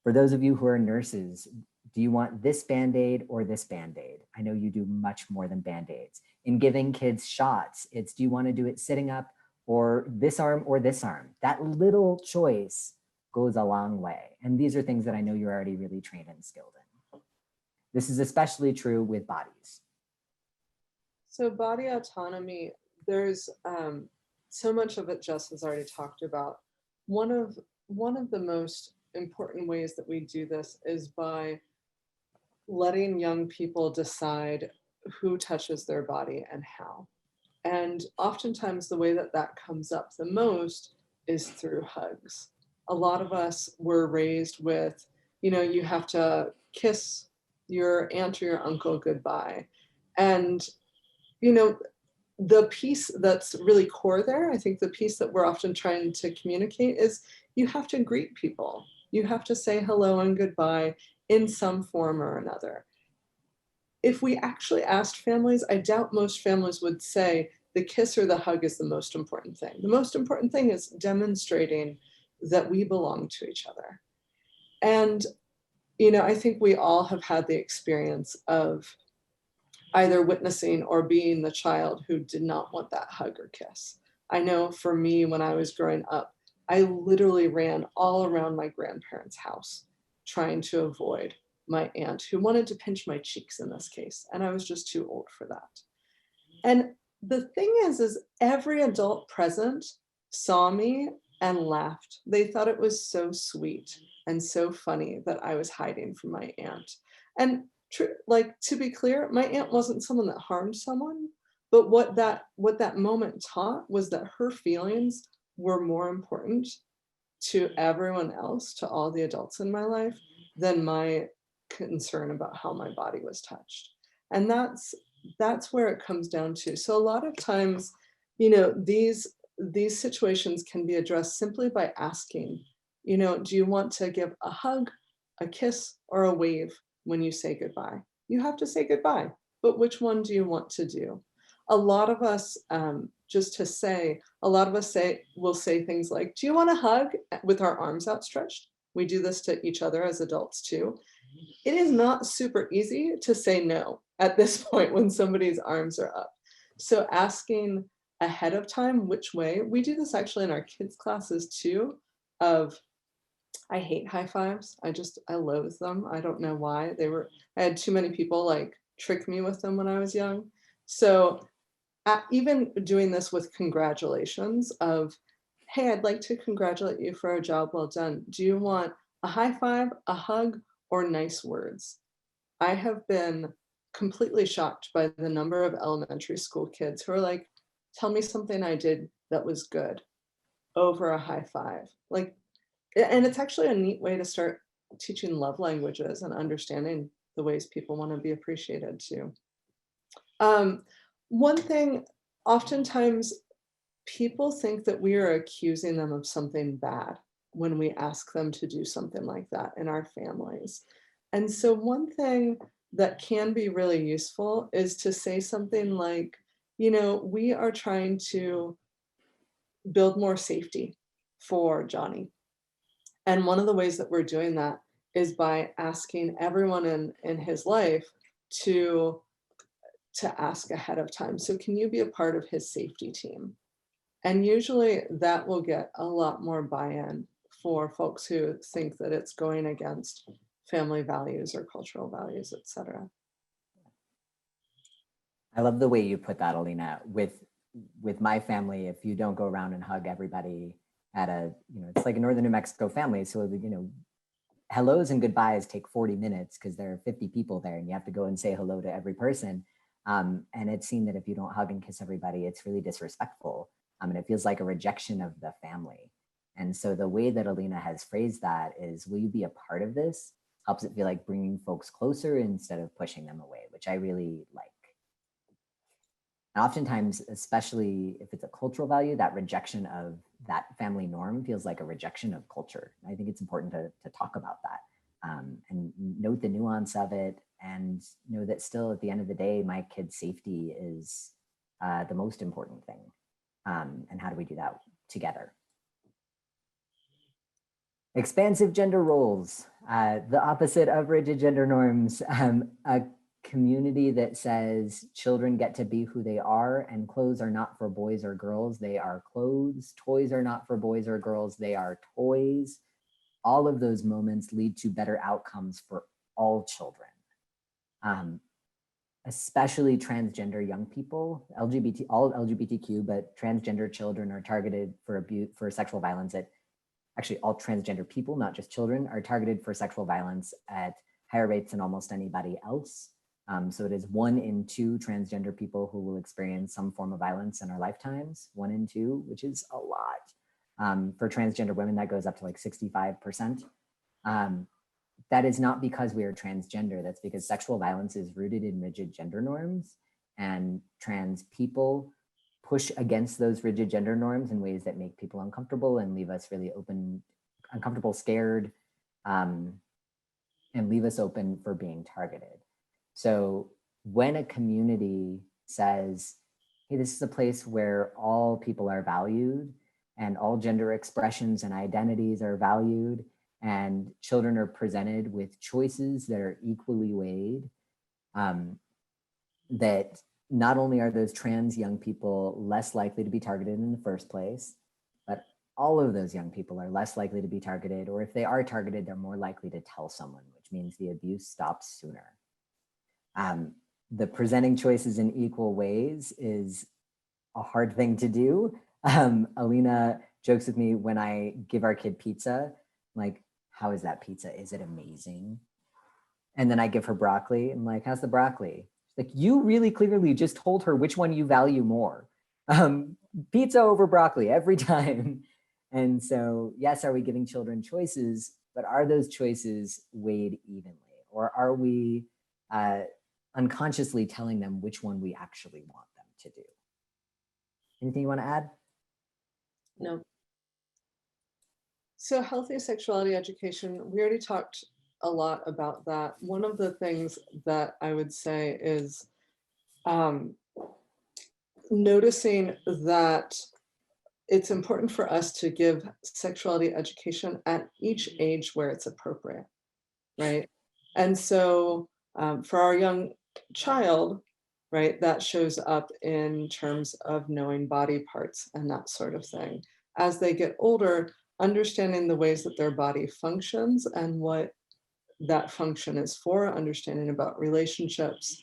For those of you who are nurses, do you want this Band-Aid or this Band-Aid? I know you do much more than Band-Aids. In giving kids shots, it's do you want to do it sitting up or this arm or this arm? That little choice goes a long way. And these are things that I know you're already really trained and skilled in. This is especially true with bodies. So body autonomy, there's so much of it Jess has already talked about. One of the most important ways that we do this is by letting young people decide who touches their body and how. And oftentimes the way that that comes up the most is through hugs. A lot of us were raised with, you have to kiss your aunt or your uncle goodbye. And, the piece that's really core there, I think the piece that we're often trying to communicate is you have to greet people. You have to say hello and goodbye in some form or another. If we actually asked families, I doubt most families would say the kiss or the hug is the most important thing. The most important thing is demonstrating that we belong to each other. And, I think we all have had the experience of either witnessing or being the child who did not want that hug or kiss. I know for me, when I was growing up, I literally ran all around my grandparents' house trying to avoid my aunt who wanted to pinch my cheeks in this case. And I was just too old for that. And the thing is every adult present saw me and laughed. They thought it was so sweet and so funny that I was hiding from my aunt. And to be clear, my aunt wasn't someone that harmed someone, but what that moment taught was that her feelings were more important to everyone else, to all the adults in my life, than my concern about how my body was touched. And that's where it comes down to. So a lot of times, these situations can be addressed simply by asking, do you want to give a hug, a kiss, or a wave when you say goodbye? You have to say goodbye, but which one do you want to do? a lot of us, just to say, a lot of us will say things like, do you want a hug, with our arms outstretched? We do this to each other as adults too. It is not super easy to say no at this point when somebody's arms are up. So asking ahead of time which way, we do this actually in our kids' classes too, of I hate high fives. I loathe them. I don't know why. I had too many people like trick me with them when I was young. So even doing this with congratulations of, hey, I'd like to congratulate you for a job well done. Do you want a high five, a hug, or nice words? I have been completely shocked by the number of elementary school kids who are like, tell me something I did that was good over a high five. Like, and it's actually a neat way to start teaching love languages and understanding the ways people want to be appreciated too. One thing, oftentimes people think that we are accusing them of something bad when we ask them to do something like that in our families. And so one thing that can be really useful is to say something like, we are trying to build more safety for Johnny. And one of the ways that we're doing that is by asking everyone in his life to ask ahead of time. So can you be a part of his safety team? And usually that will get a lot more buy-in for folks who think that it's going against family values or cultural values, et cetera. I love the way you put that, Alina. With my family, if you don't go around and hug everybody at it's like a northern New Mexico family. So, hellos and goodbyes take 40 minutes because there are 50 people there and you have to go and say hello to every person. And it's seen that if you don't hug and kiss everybody, it's really disrespectful. And it feels like a rejection of the family. And so the way that Alina has phrased that is, will you be a part of this? Helps it feel like bringing folks closer instead of pushing them away, which I really like. And oftentimes, especially if it's a cultural value, that rejection of that family norm feels like a rejection of culture. I think it's important to talk about that and note the nuance of it, and know that still at the end of the day, my kid's safety is the most important thing. And how do we do that together? Expansive gender roles, the opposite of rigid gender norms. A community that says children get to be who they are, and clothes are not for boys or girls, they are clothes. Toys are not for boys or girls, they are toys. All of those moments lead to better outcomes for all children, especially transgender young people, all LGBTQ, but transgender children are targeted for sexual violence actually all transgender people, not just children, are targeted for sexual violence at higher rates than almost anybody else. So it is 1 in 2 transgender people who will experience some form of violence in our lifetimes, 1 in 2, which is a lot. For transgender women, that goes up to like 65%. That is not because we are transgender, that's because sexual violence is rooted in rigid gender norms, and trans people push against those rigid gender norms in ways that make people uncomfortable and leave us really uncomfortable, scared, and leave us open for being targeted. So when a community says, hey, this is a place where all people are valued and all gender expressions and identities are valued, and children are presented with choices that are equally weighed, that not only are those trans young people less likely to be targeted in the first place, but all of those young people are less likely to be targeted, or if they are targeted, they're more likely to tell someone, which means the abuse stops sooner. The presenting choices in equal ways is a hard thing to do. Alina jokes with me when I give our kid pizza, like, how is that pizza? Is it amazing? And then I give her broccoli. I'm like, how's the broccoli? She's like, you really clearly just told her which one you value more. Pizza over broccoli every time. And so, yes, are we giving children choices, but are those choices weighed evenly? Or are we unconsciously telling them which one we actually want them to do? Anything you want to add? No. So healthy sexuality education, we already talked a lot about that. One of the things that I would say is noticing that it's important for us to give sexuality education at each age where it's appropriate, right? And so for our young child, right, that shows up in terms of knowing body parts and that sort of thing. As they get older, understanding the ways that their body functions and what that function is for, understanding about relationships,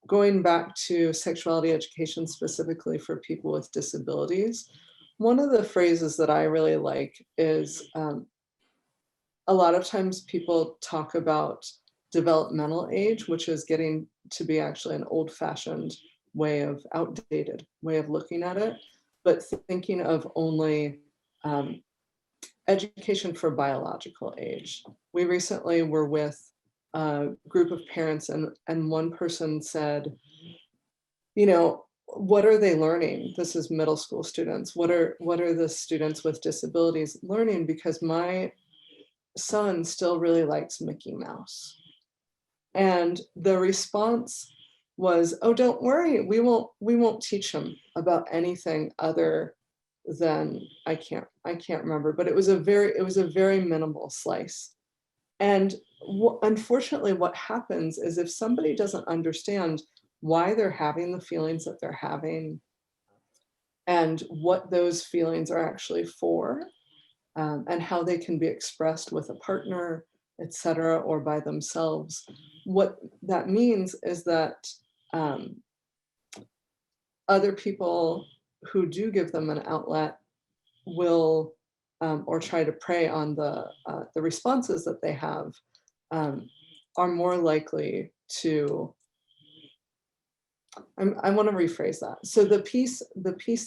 going back to sexuality education specifically for people with disabilities. One of the phrases that I really like is a lot of times people talk about developmental age, which is getting to be actually an old-fashioned way of outdated way of looking at it, but thinking of only education for biological age. We recently were with a group of parents and one person said, you know, what are they learning? This is middle school students. What are the students with disabilities learning? Because my son still really likes Mickey Mouse. And the response was, oh, don't worry, we won't teach him about anything other than I can't remember, but it was a very minimal slice. And unfortunately, what happens is if somebody doesn't understand why they're having the feelings that they're having and what those feelings are actually for, and how they can be expressed with a partner, etc., or by themselves, what that means is that other people who do give them an outlet will or try to prey on the responses that they have, are more likely to, I want to rephrase that. So the piece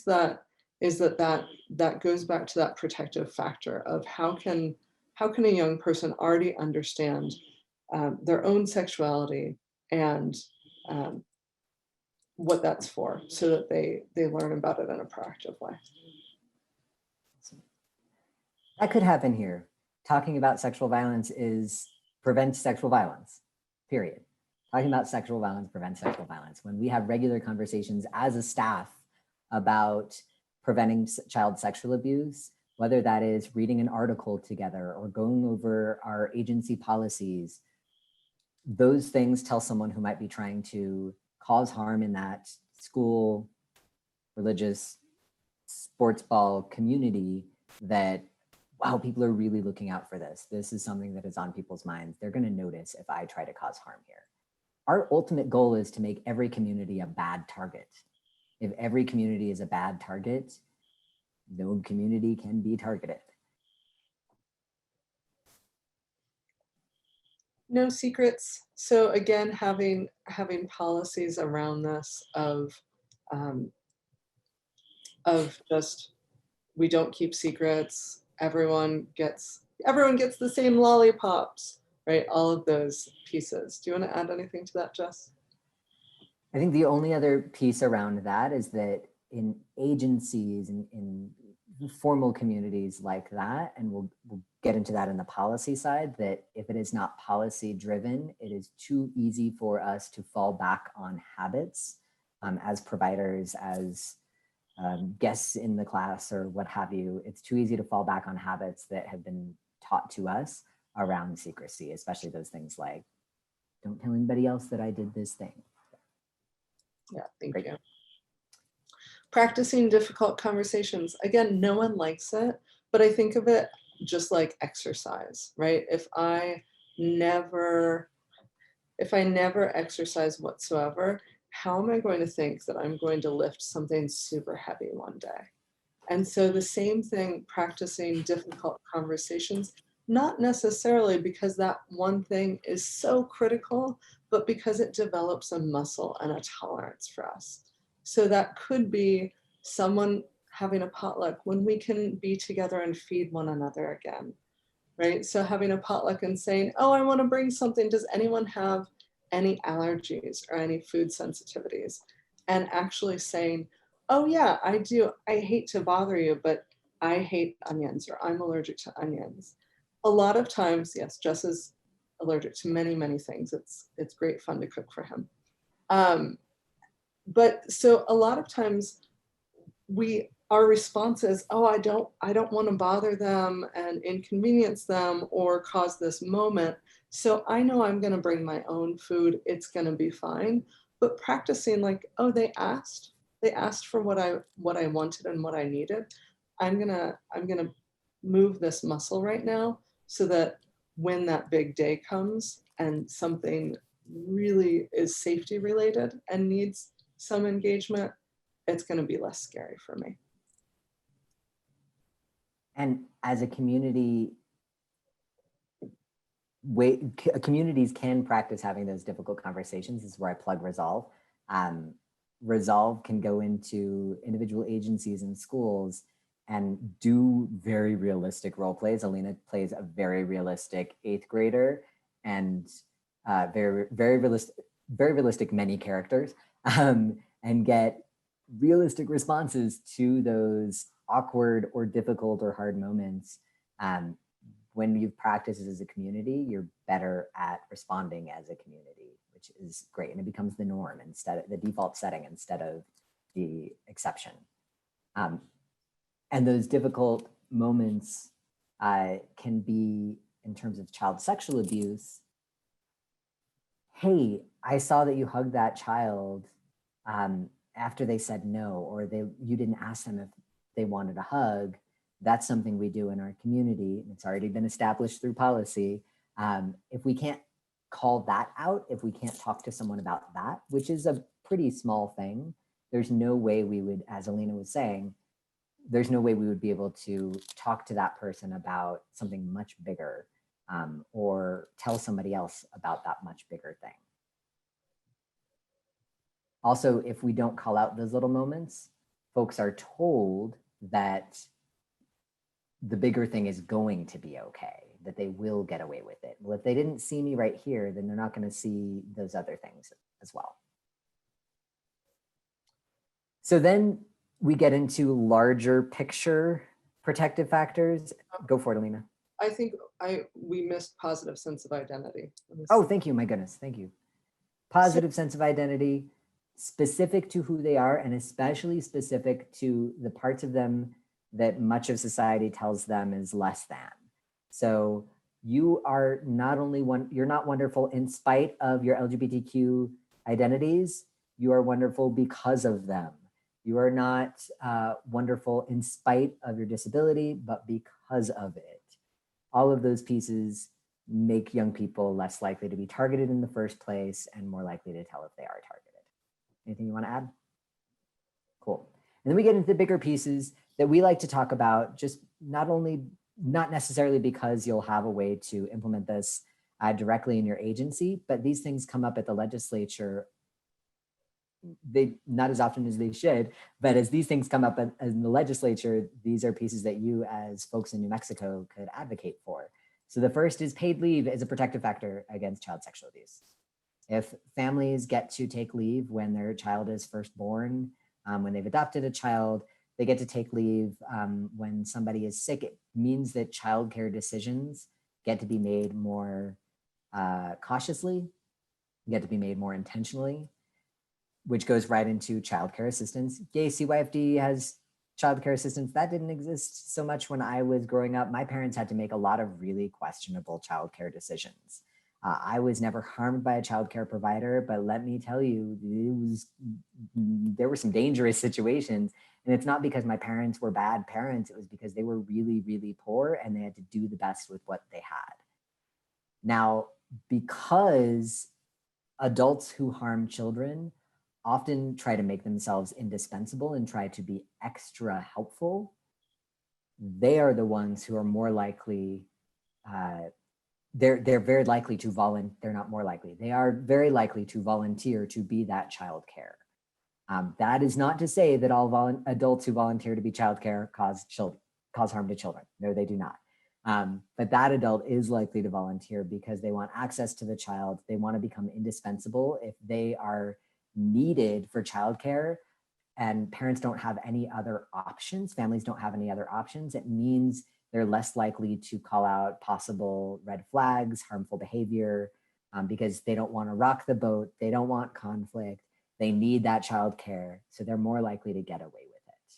that is that goes back to that protective factor of how can a young person already understand their own sexuality and what that's for, so that they learn about it in a proactive way. That could happen here. Talking about sexual violence is prevent sexual violence, period. Talking about sexual violence prevents sexual violence. When we have regular conversations as a staff about preventing child sexual abuse, whether that is reading an article together or going over our agency policies, those things tell someone who might be trying to cause harm in that school, religious, sports ball community that, wow, people are really looking out for this. This is something that is on people's minds. They're going to notice if I try to cause harm here. Our ultimate goal is to make every community a bad target. If every community is a bad target, no community can be targeted. No secrets. So again, having policies around this of just, we don't keep secrets. Everyone gets the same lollipops, right? All of those pieces. Do you want to add anything to that, Jess? I think the only other piece around that is that in agencies and in formal communities like that, and we'll get into that in the policy side, that if it is not policy driven, it is too easy for us to fall back on habits as providers, as guests in the class or what have you. It's too easy to fall back on habits that have been taught to us around secrecy, especially those things like, don't tell anybody else that I did this thing. Yeah, thank Great. you. Practicing difficult conversations. Again, no one likes it, but I think of it just like exercise, right? If I never exercise whatsoever, how am I going to think that I'm going to lift something super heavy one day? And so the same thing, practicing difficult conversations, not necessarily because that one thing is so critical, but because it develops a muscle and a tolerance for us. So that could be someone having a potluck when we can be together and feed one another again, right? So having a potluck and saying, oh, I want to bring something. Does anyone have any allergies or any food sensitivities? And actually saying, oh yeah, I do. I hate to bother you, but I hate onions, or I'm allergic to onions. A lot of times, yes, Jess is allergic to many, many things. It's great fun to cook for him. but so a lot of times our response is, oh, I don't want to bother them and inconvenience them or cause this moment. So I know I'm going to bring my own food. It's going to be fine. But practicing like, oh, they asked for what I wanted and what I needed. I'm gonna move this muscle right now so that when that big day comes and something really is safety related and needs some engagement, it's going to be less scary for me. And as a community, communities can practice having those difficult conversations. This is where I plug Resolve. Resolve can go into individual agencies and schools and do very realistic role plays. Alina plays a very realistic 8th grader and very realistic many characters, and get realistic responses to those awkward or difficult or hard moments. When you've practiced as a community, you're better at responding as a community, which is great. And it becomes the norm instead of the default setting instead of the exception. And those difficult moments can be, in terms of child sexual abuse, hey, I saw that you hugged that child after they said no, or you didn't ask them if they wanted a hug. That's something we do in our community. It's already been established through policy. If we can't call that out, if we can't talk to someone about that, which is a pretty small thing, there's no way we would, as Alina was saying, there's no way we would be able to talk to that person about something much bigger, or tell somebody else about that much bigger thing. Also, if we don't call out those little moments, folks are told that the bigger thing is going to be okay, that they will get away with it. Well, if they didn't see me right here, then they're not going to see those other things as well. So then we get into larger picture protective factors. Go for it, Alina. I think we missed positive sense of identity. Oh, thank you. My goodness. Thank you. Positive sense of identity, specific to who they are, and especially specific to the parts of them that much of society tells them is less than. So you are not only you're not wonderful in spite of your LGBTQ identities, you are wonderful because of them. You are not wonderful in spite of your disability, but because of it. All of those pieces make young people less likely to be targeted in the first place and more likely to tell if they are targeted. Anything you want to add? Cool. And then we get into the bigger pieces that we like to talk about, just not necessarily because you'll have a way to implement this directly in your agency, but these things come up at the legislature, they not as often as they should, but as these things come up in the legislature, these are pieces that you as folks in New Mexico could advocate for. So the first is paid leave as a protective factor against child sexual abuse. If families get to take leave when their child is first born, when they've adopted a child, they get to take leave when somebody is sick. It means that childcare decisions get to be made more cautiously, get to be made more intentionally, which goes right into childcare assistance. Yay, CYFD has childcare assistance. That didn't exist so much when I was growing up. My parents had to make a lot of really questionable childcare decisions. I was never harmed by a childcare provider, but let me tell you, there were some dangerous situations. And it's not because my parents were bad parents. It was because they were really, really poor and they had to do the best with what they had. Now, because adults who harm children often try to make themselves indispensable and try to be extra helpful, they are the ones who are more likely, they're very likely to volunteer. They're not more likely. They are very likely to volunteer to be that childcare. That is not to say that all adults who volunteer to be childcare cause harm to children. No, they do not. But that adult is likely to volunteer because they want access to the child. They want to become indispensable if they are needed for childcare and parents don't have any other options, families don't have any other options. It means they're less likely to call out possible red flags, harmful behavior, because they don't want to rock the boat. They don't want conflict. They need that childcare, so they're more likely to get away with it.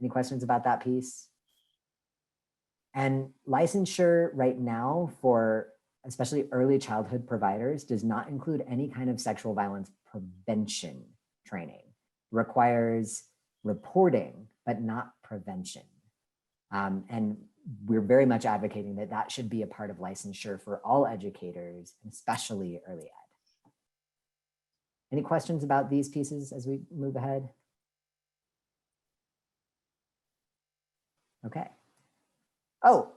Any questions about that piece? And licensure right now for especially early childhood providers does not include any kind of sexual violence prevention training. Requires reporting, but not prevention. And we're very much advocating that that should be a part of licensure for all educators, and especially early ed. Any questions about these pieces as we move ahead? Okay. Oh,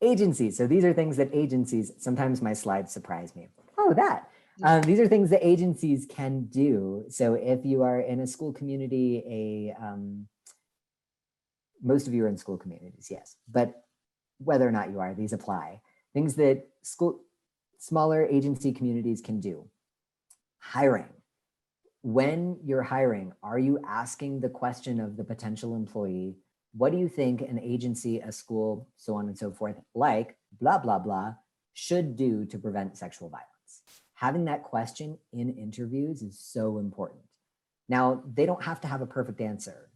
agencies. So these are things that agencies, sometimes my slides surprise me. Oh, that. These are things that agencies can do. So if you are in a school community, most of you are in school communities, yes. But whether or not you are, these apply. Things that smaller agency communities can do. Hiring. When you're hiring, are you asking the question of the potential employee, what do you think an agency, a school, so on and so forth, like blah, blah, blah, should do to prevent sexual violence? Having that question in interviews is so important. Now, they don't have to have a perfect answer.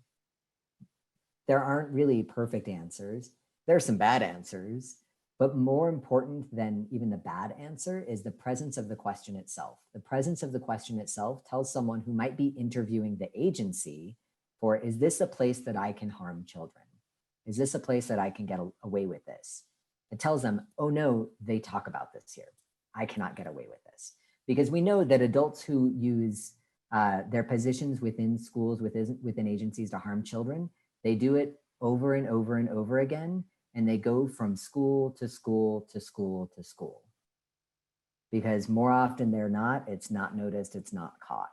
There aren't really perfect answers. There are some bad answers, but more important than even the bad answer is the presence of the question itself. The presence of the question itself tells someone who might be interviewing the agency for, is this a place that I can harm children? Is this a place that I can get away with this? It tells them, oh no, they talk about this here. I cannot get away with this. Because we know that adults who use their positions within schools, within agencies to harm children, they do it over and over and over again, and they go from school to school to school to school. Because more often than not, it's not noticed, it's not caught.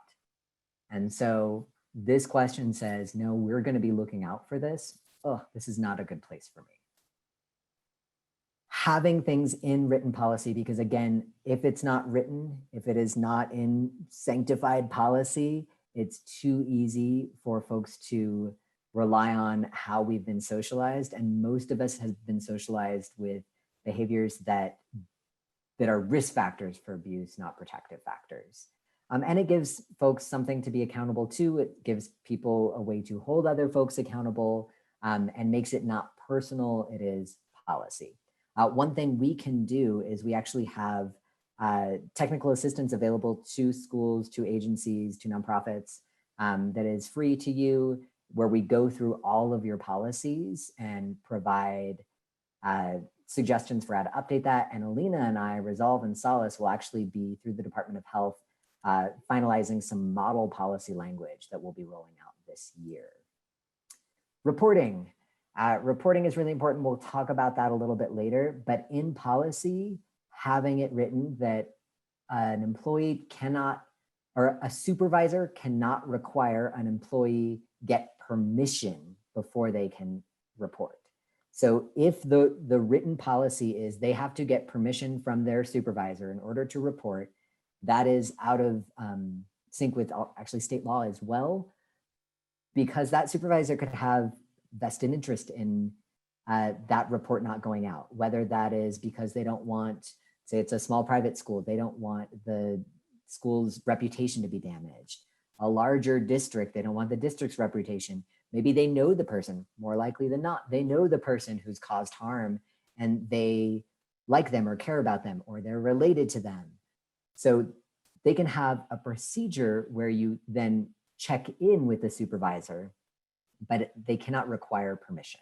And so this question says, no, we're going to be looking out for this. Oh, this is not a good place for me. Having things in written policy, because again, if it's not written, if it is not in sanctified policy, it's too easy for folks to rely on how we've been socialized. And most of us have been socialized with behaviors that are risk factors for abuse, not protective factors. And it gives folks something to be accountable to. It gives people a way to hold other folks accountable, and makes it not personal, it is policy. One thing we can do is we actually have technical assistance available to schools, to agencies, to nonprofits that is free to you, where we go through all of your policies and provide suggestions for how to update that. And Alina and I, Resolve and Solace, will actually be through the Department of Health finalizing some model policy language that we'll be rolling out this year. Reporting. Reporting is really important. We'll talk about that a little bit later, but in policy, having it written that an employee cannot, or a supervisor cannot require an employee get permission before they can report. So if the written policy is they have to get permission from their supervisor in order to report, that is out of sync with actually state law as well, because that supervisor could have vested interest in that report not going out, whether that is because they don't want, say it's a small private school, they don't want the school's reputation to be damaged. A larger district, they don't want the district's reputation. Maybe they know the person, more likely than not. They know the person who's caused harm and they like them or care about them, or they're related to them. So they can have a procedure where you then check in with the supervisor, but they cannot require permission.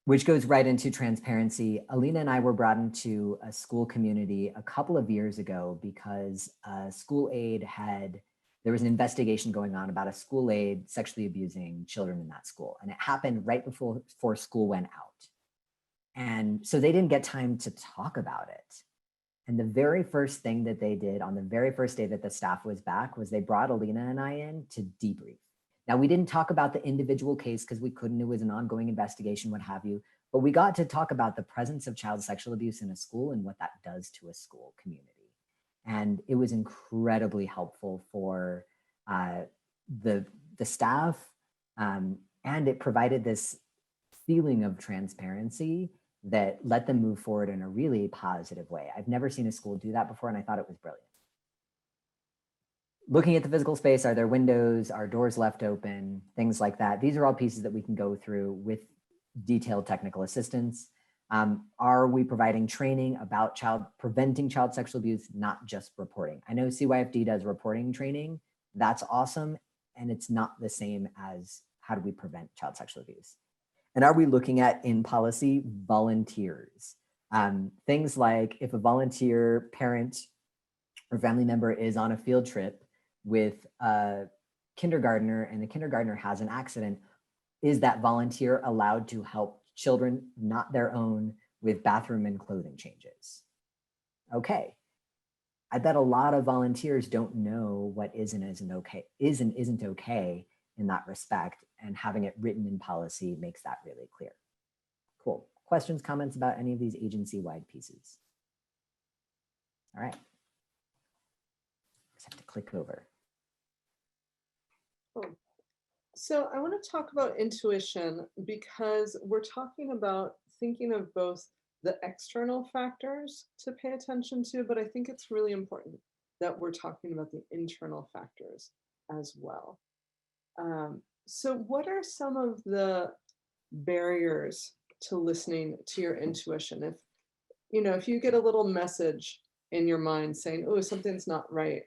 Which goes right into transparency. Alina and I were brought into a school community a couple of years ago because a school aide there was an investigation going on about a school aide sexually abusing children in that school. And it happened right before school went out. And so they didn't get time to talk about it. And the very first thing that they did on the very first day that the staff was back was they brought Alina and I in to debrief. Now, we didn't talk about the individual case because we couldn't, it was an ongoing investigation, what have you, but we got to talk about the presence of child sexual abuse in a school and what that does to a school community. And it was incredibly helpful for the staff, and it provided this feeling of transparency that let them move forward in a really positive way. I've never seen a school do that before, and I thought it was brilliant. looking at the physical space, are there windows, are doors left open, things like that. These are all pieces that we can go through with detailed technical assistance. Are we providing training about preventing child sexual abuse, not just reporting? I know CYFD does reporting training. That's awesome. And it's not the same as how do we prevent child sexual abuse? And are we looking at in policy volunteers? Things like if a volunteer parent or family member is on a field trip with a kindergartner and the kindergartner has an accident, is that volunteer allowed to help children, not their own, with bathroom and clothing changes? Okay. I bet a lot of volunteers don't know what is and isn't okay in that respect, and having it written in policy makes that really clear. Cool. Questions, comments about any of these agency-wide pieces? All right. Just have to click over. So I want to talk about intuition because we're talking about thinking of both the external factors to pay attention to, but I think it's really important that we're talking about the internal factors as well. So what are some of the barriers to listening to your intuition? If you get a little message in your mind saying, oh, something's not right,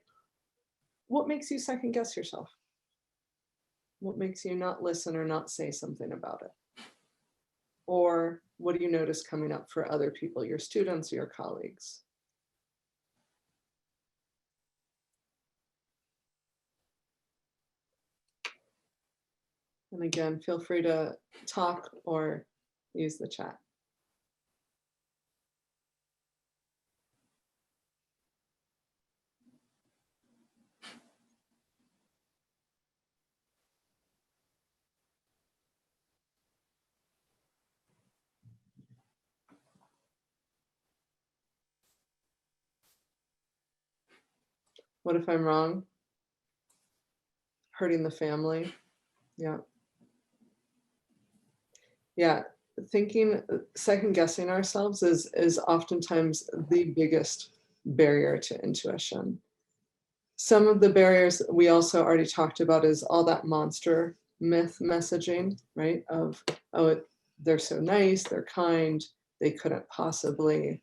what makes you second guess yourself? What makes you not listen or not say something about it? Or what do you notice coming up for other people, your students or your colleagues? And again, feel free to talk or use the chat. What if I'm wrong? Hurting the family? Yeah. Yeah, second guessing ourselves is oftentimes the biggest barrier to intuition. Some of the barriers we also already talked about is all that monster myth messaging, right? Of, oh, they're so nice, they're kind, they couldn't possibly.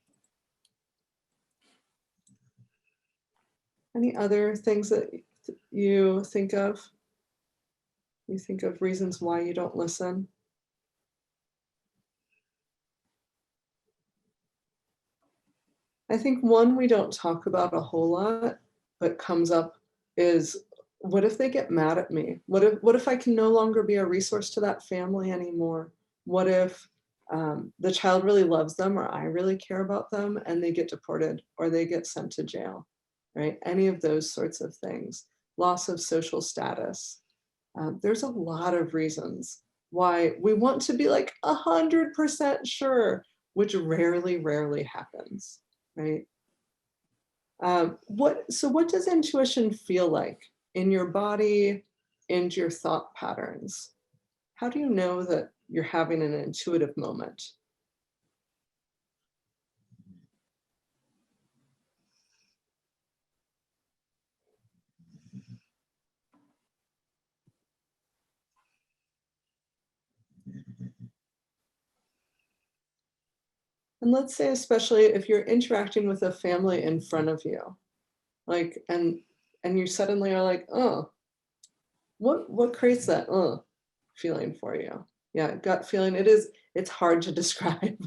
Any other things that you think of? You think of reasons why you don't listen? I think one we don't talk about a whole lot, but comes up is, what if they get mad at me? What if I can no longer be a resource to that family anymore? What if the child really loves them, or I really care about them, and they get deported or they get sent to jail, right? Any of those sorts of things. Loss of social status. There's a lot of reasons why we want to be like 100% sure, which rarely happens. Right? What does intuition feel like in your body and your thought patterns? How do you know that you're having an intuitive moment? And let's say, especially if you're interacting with a family in front of you, like, and you suddenly are like, oh, what creates that feeling for you? Yeah, gut feeling. It's hard to describe.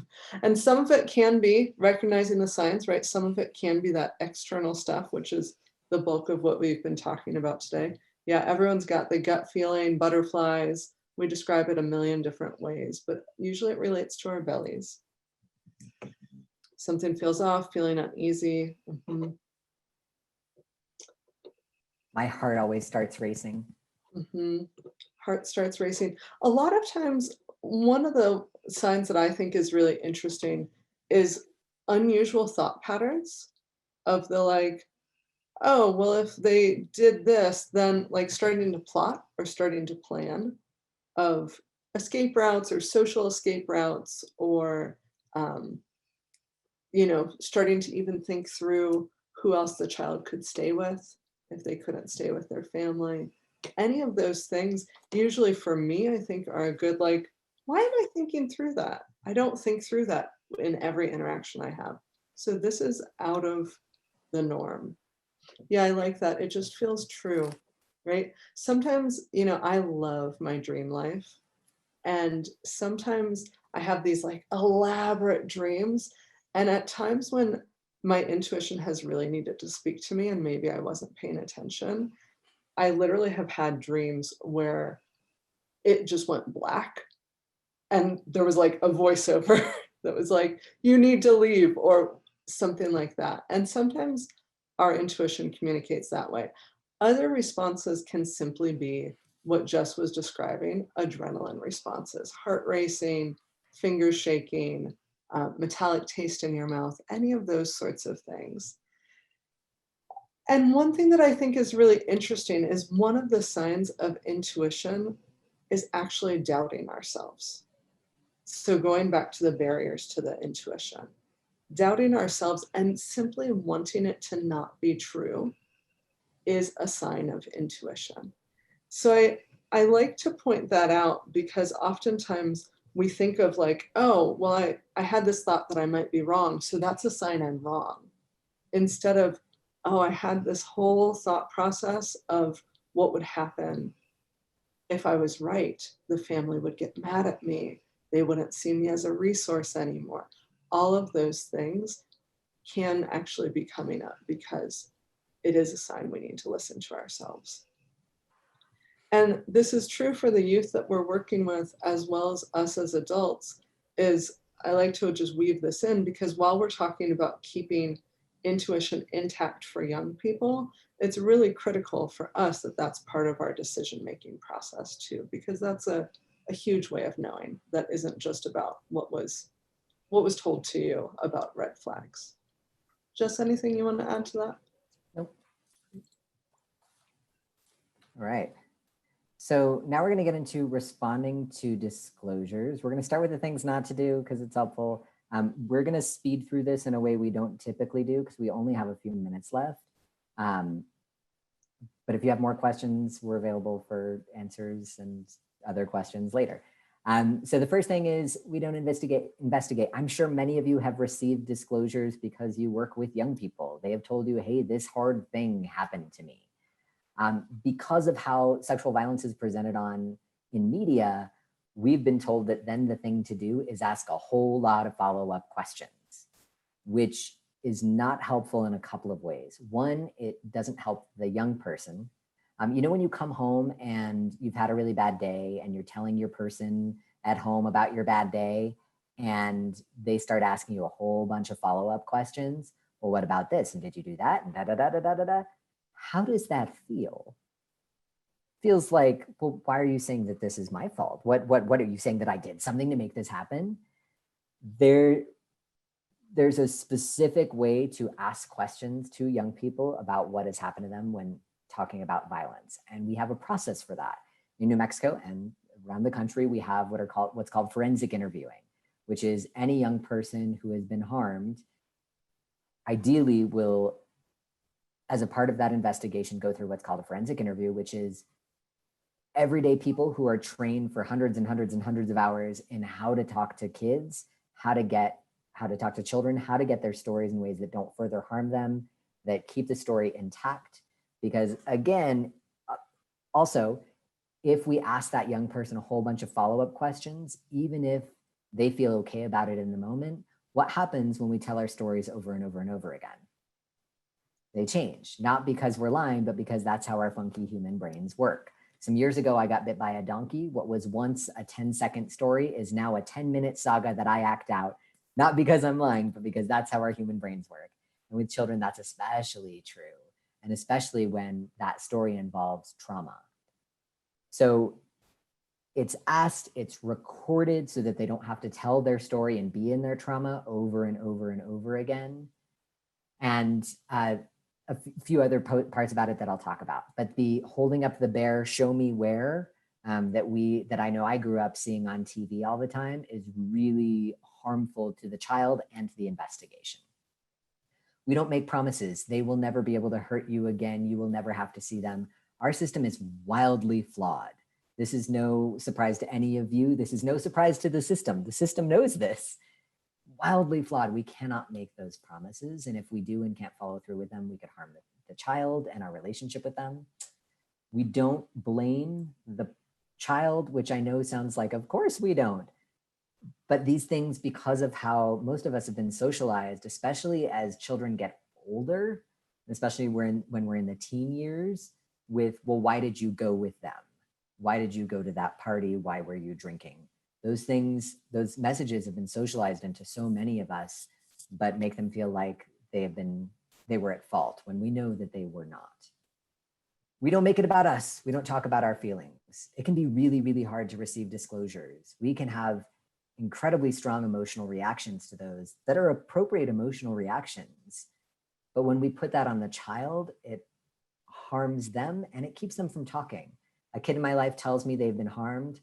And some of it can be recognizing the signs, right? Some of it can be that external stuff, which is the bulk of what we've been talking about today. Yeah, everyone's got the gut feeling, butterflies. We describe it a million different ways, but usually it relates to our bellies. Something feels off, feeling uneasy. Mm-hmm. My heart always starts racing. Mm-hmm. Heart starts racing. A lot of times, one of the signs that I think is really interesting is unusual thought patterns of the like, oh, well, if they did this, then like starting to plot or starting to plan of escape routes or social escape routes, or starting to even think through who else the child could stay with, if they couldn't stay with their family. Any of those things, usually for me, I think are a good, like, why am I thinking through that? I don't think through that in every interaction I have. So this is out of the norm. Yeah, I like that. It just feels true, right? Sometimes, I love my dream life. And sometimes I have these like elaborate dreams. And at times when my intuition has really needed to speak to me and maybe I wasn't paying attention, I literally have had dreams where it just went black and there was like a voiceover that was like, you need to leave or something like that. And sometimes our intuition communicates that way. Other responses can simply be what Jess was describing, adrenaline responses, heart racing, fingers shaking, metallic taste in your mouth, any of those sorts of things. And one thing that I think is really interesting is one of the signs of intuition is actually doubting ourselves. So going back to the barriers to the intuition, doubting ourselves and simply wanting it to not be true is a sign of intuition. So I like to point that out because oftentimes we think of like, oh, well, I had this thought that I might be wrong, so that's a sign I'm wrong. Instead of, oh, I had this whole thought process of what would happen if I was right. The family would get mad at me. They wouldn't see me as a resource anymore. All of those things can actually be coming up because it is a sign we need to listen to ourselves. And this is true for the youth that we're working with as well as us as adults. Is I like to just weave this in because while we're talking about keeping intuition intact for young people, it's really critical for us that that's part of our decision-making process too, because that's a huge way of knowing that isn't just about what was told to you about red flags. Just anything you want to add to that? Nope. All right. So now we're going to get into responding to disclosures. We're going to start with the things not to do because it's helpful. We're going to speed through this in a way we don't typically do because we only have a few minutes left. But if you have more questions, we're available for answers and other questions later. So the first thing is we don't investigate. I'm sure many of you have received disclosures because you work with young people. They have told you, hey, this hard thing happened to me. Because of how sexual violence is presented in media, we've been told that then the thing to do is ask a whole lot of follow-up questions, which is not helpful in a couple of ways. One, it doesn't help the young person. When you come home and you've had a really bad day and you're telling your person at home about your bad day and they start asking you a whole bunch of follow-up questions. Well, what about this? And did you do that? And da-da-da-da-da-da-da. How does that feel? Feels like, well, why are you saying that this is my fault? What are you saying, that I did something to make this happen? There's a specific way to ask questions to young people about what has happened to them when talking about violence. And we have a process for that. In New Mexico and around the country, we have what's called forensic interviewing, which is any young person who has been harmed ideally will, as a part of that investigation, go through what's called a forensic interview, which is everyday people who are trained for hundreds and hundreds and hundreds of hours in how to talk to kids, how to talk to children, how to get their stories in ways that don't further harm them, that keep the story intact. Because again, also, if we ask that young person a whole bunch of follow-up questions, even if they feel okay about it in the moment, what happens when we tell our stories over and over and over again? They change, not because we're lying, but because that's how our funky human brains work. Some years ago, I got bit by a donkey. What was once a 10-second story is now a 10-minute saga that I act out, not because I'm lying, but because that's how our human brains work. And with children, that's especially true, and especially when that story involves trauma. So it's asked, it's recorded so that they don't have to tell their story and be in their trauma over and over and over again. And a few other parts about it that I'll talk about. But the holding up the bear, show me where, that I know I grew up seeing on TV all the time is really harmful to the child and to the investigation. We don't make promises. They will never be able to hurt you again. You will never have to see them. Our system is wildly flawed. This is no surprise to any of you. This is no surprise to the system. The system knows this. Wildly flawed. We cannot make those promises. And if we do and can't follow through with them, we could harm the child and our relationship with them. We don't blame the child, which I know sounds like, of course we don't. But these things, because of how most of us have been socialized, especially as children get older, especially when we're in the teen years, with, well, why did you go with them? Why did you go to that party? Why were you drinking? Those things, those messages have been socialized into so many of us, but make them feel like they were at fault when we know that they were not. We don't make it about us. We don't talk about our feelings. It can be really, really hard to receive disclosures. We can have incredibly strong emotional reactions to those that are appropriate emotional reactions. But when we put that on the child, it harms them and it keeps them from talking. A kid in my life tells me they've been harmed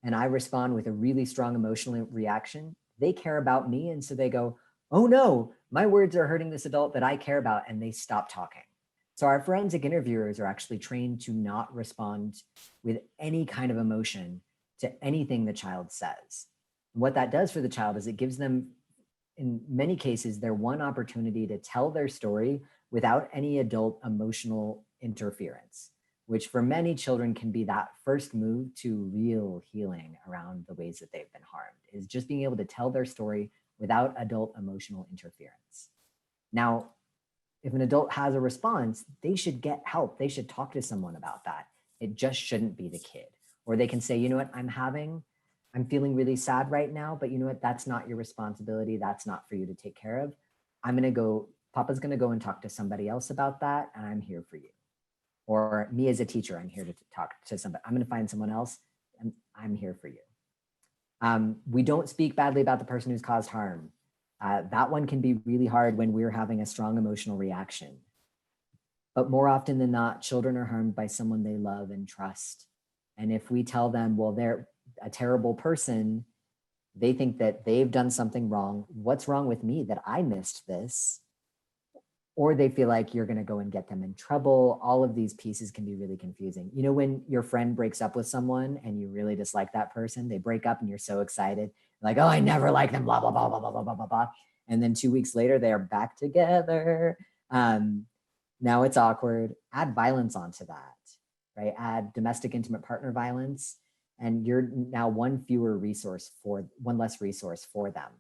and I respond with a really strong emotional reaction. They care about me. And so they go, oh no, my words are hurting this adult that I care about, and they stop talking. So our forensic interviewers are actually trained to not respond with any kind of emotion to anything the child says. What that does for the child is it gives them, in many cases, their one opportunity to tell their story without any adult emotional interference, which for many children can be that first move to real healing around the ways that they've been harmed, is just being able to tell their story without adult emotional interference. Now, if an adult has a response, they should get help. They should talk to someone about that. It just shouldn't be the kid. Or they can say, you know what, I'm feeling really sad right now, but you know what, that's not your responsibility. That's not for you to take care of. Papa's gonna go and talk to somebody else about that, and I'm here for you. Or me as a teacher, I'm here to talk to somebody. I'm gonna find someone else, and I'm here for you. We don't speak badly about the person who's caused harm. That one can be really hard when we're having a strong emotional reaction. But more often than not, children are harmed by someone they love and trust. And if we tell them, well, they're a terrible person, they think that they've done something wrong. What's wrong with me that I missed this? Or they feel like you're going to go and get them in trouble. All of these pieces can be really confusing. You know, when your friend breaks up with someone and you really dislike that person, they break up and you're so excited, like, oh, I never liked them, blah, blah, blah, blah, blah, blah, blah, blah, blah. And then 2 weeks later, they're back together. Now it's awkward. Add violence onto that, right? Add domestic intimate partner violence, and you're now one less resource for them.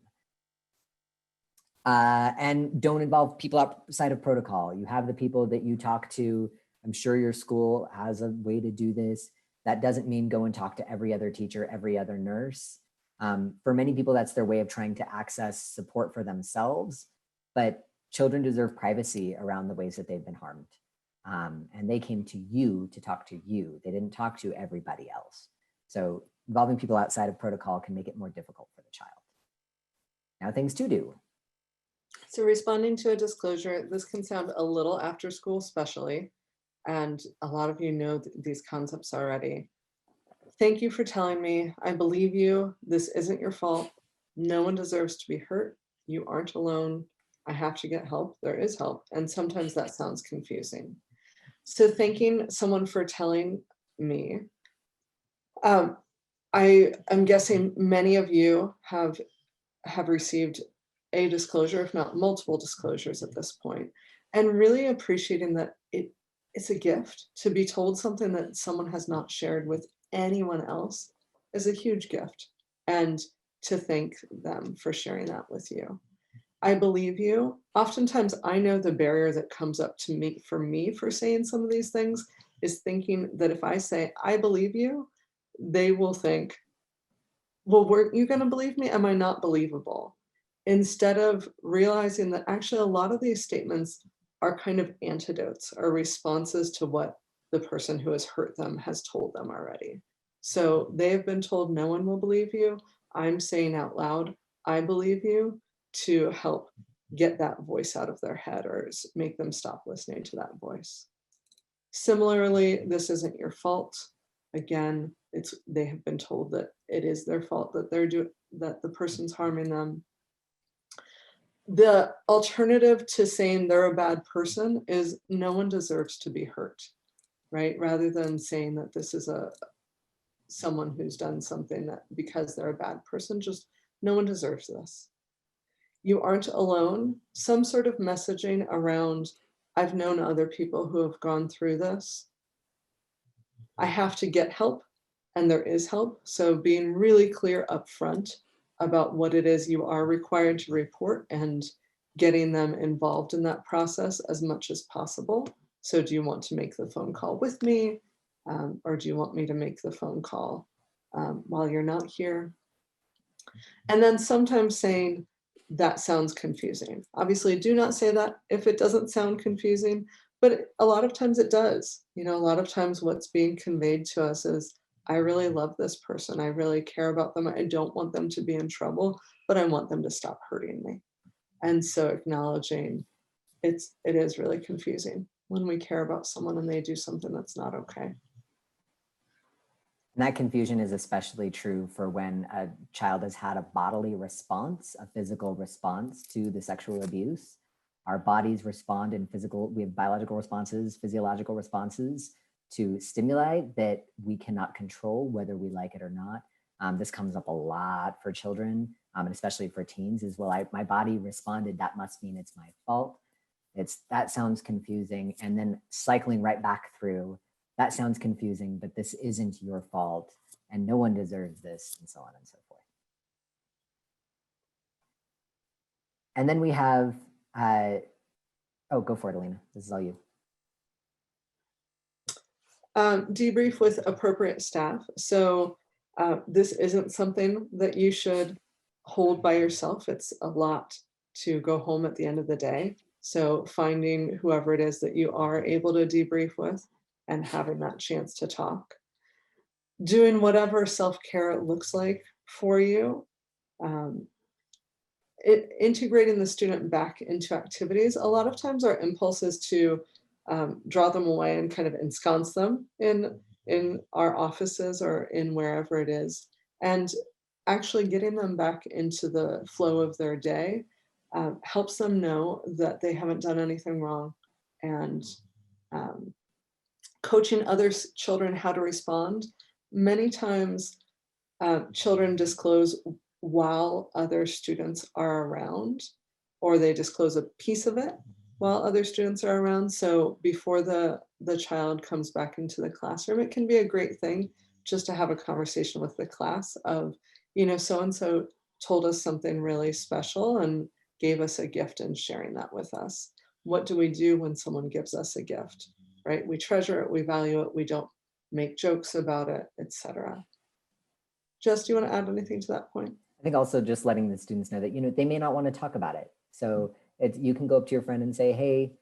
And don't involve people outside of protocol. You have the people that you talk to. I'm sure your school has a way to do this. That doesn't mean go and talk to every other teacher, every other nurse. For many people, that's their way of trying to access support for themselves. But children deserve privacy around the ways that they've been harmed. And they came to you to talk to you. They didn't talk to everybody else. So involving people outside of protocol can make it more difficult for the child. Now, things to do. So responding to a disclosure, this can sound a little after school especially, and a lot of you know these concepts already. Thank you for telling me. I believe you. This isn't your fault. No one deserves to be hurt. You aren't alone. I have to get help. There is help. And sometimes that sounds confusing. So thanking someone for telling me. I am guessing many of you have received a disclosure, if not multiple disclosures at this point, and really appreciating that it's a gift to be told something that someone has not shared with anyone else is a huge gift, and to thank them for sharing that with you. I believe you. Oftentimes I know the barrier that comes up to me for saying some of these things is thinking that if I say, I believe you, they will think, well, weren't you going to believe me? Am I not believable? Instead of realizing that actually a lot of these statements are kind of antidotes or responses to what the person who has hurt them has told them already. So they have been told no one will believe you. I'm saying out loud, I believe you, to help get that voice out of their head or make them stop listening to that voice. Similarly, this isn't your fault. Again, they have been told that it is their fault that that the person's harming them. the alternative to saying they're a bad person is no one deserves to be hurt, right? Rather than saying that this is someone who's done something that because they're a bad person, just no one deserves this. You aren't alone. Some sort of messaging around, I've known other people who have gone through this. I have to get help, and there is help. So being really clear up front about what it is you are required to report and getting them involved in that process as much as possible. So do you want to make the phone call with me? Or do you want me to make the phone call while you're not here? And then sometimes saying, that sounds confusing. Obviously, do not say that if it doesn't sound confusing, but a lot of times it does. You know, a lot of times what's being conveyed to us is, I really love this person. I really care about them. I don't want them to be in trouble, but I want them to stop hurting me. And so acknowledging it is really confusing when we care about someone and they do something that's not okay. And that confusion is especially true for when a child has had a bodily response, a physical response to the sexual abuse. Our bodies respond in we have biological responses, physiological responses to stimuli that we cannot control whether we like it or not. This comes up a lot for children, and especially for teens as well. My body responded, that must mean it's my fault. That sounds confusing. And then cycling right back through, that sounds confusing, but this isn't your fault and no one deserves this, and so on and so forth. And then we have, oh, go for it, Alina. This is all you. Debrief with appropriate staff. So this isn't something that you should hold by yourself. It's a lot to go home at the end of the day. So finding whoever it is that you are able to debrief with and having that chance to talk. Doing whatever self-care it looks like for you. Integrating the student back into activities. A lot of times our impulse is to draw them away and kind of ensconce them in our offices or in wherever it is. And actually getting them back into the flow of their day helps them know that they haven't done anything wrong, and coaching other children how to respond. Many times children disclose while other students are around, or they disclose a piece of it while other students are around. So before the child comes back into the classroom, it can be a great thing just to have a conversation with the class of, you know, so-and-so told us something really special and gave us a gift and sharing that with us. What do we do when someone gives us a gift, right? We treasure it, we value it, we don't make jokes about it, etc. Jess, do you want to add anything to that point? I think also just letting the students know that, you know, they may not want to talk about it. So you can go up to your friend and say, hey,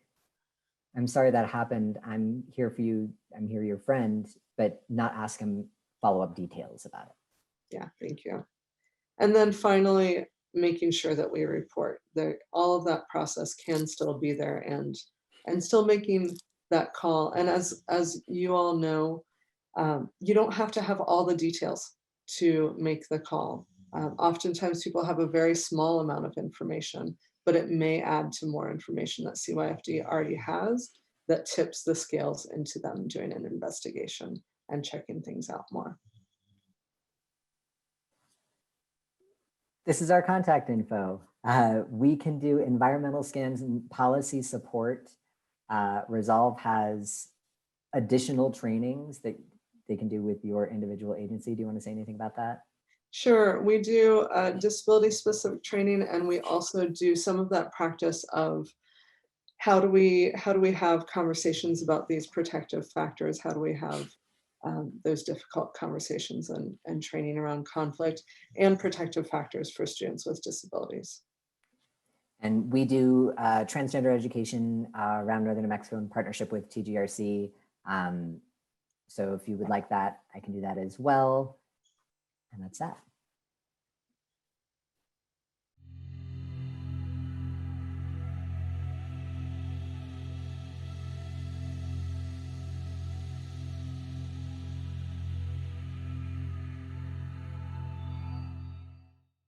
I'm sorry that happened. I'm here for you. I'm here, your friend, but not ask them follow-up details about it. Yeah, thank you. And then finally, making sure that we report that all of that process can still be there and still making that call. And as you all know, you don't have to have all the details to make the call. Oftentimes people have a very small amount of information, but it may add to more information that CYFD already has that tips the scales into them doing an investigation and checking things out more. This is our contact info. We can do environmental scans and policy support. Resolve has additional trainings that they can do with your individual agency. Do you want to say anything about that? Sure, we do disability specific training, and we also do some of that practice of how do we have conversations about these protective factors? How do we have those difficult conversations and training around conflict and protective factors for students with disabilities? And we do transgender education around Northern New Mexico in partnership with TGRC. So if you would like that, I can do that as well. And that's that.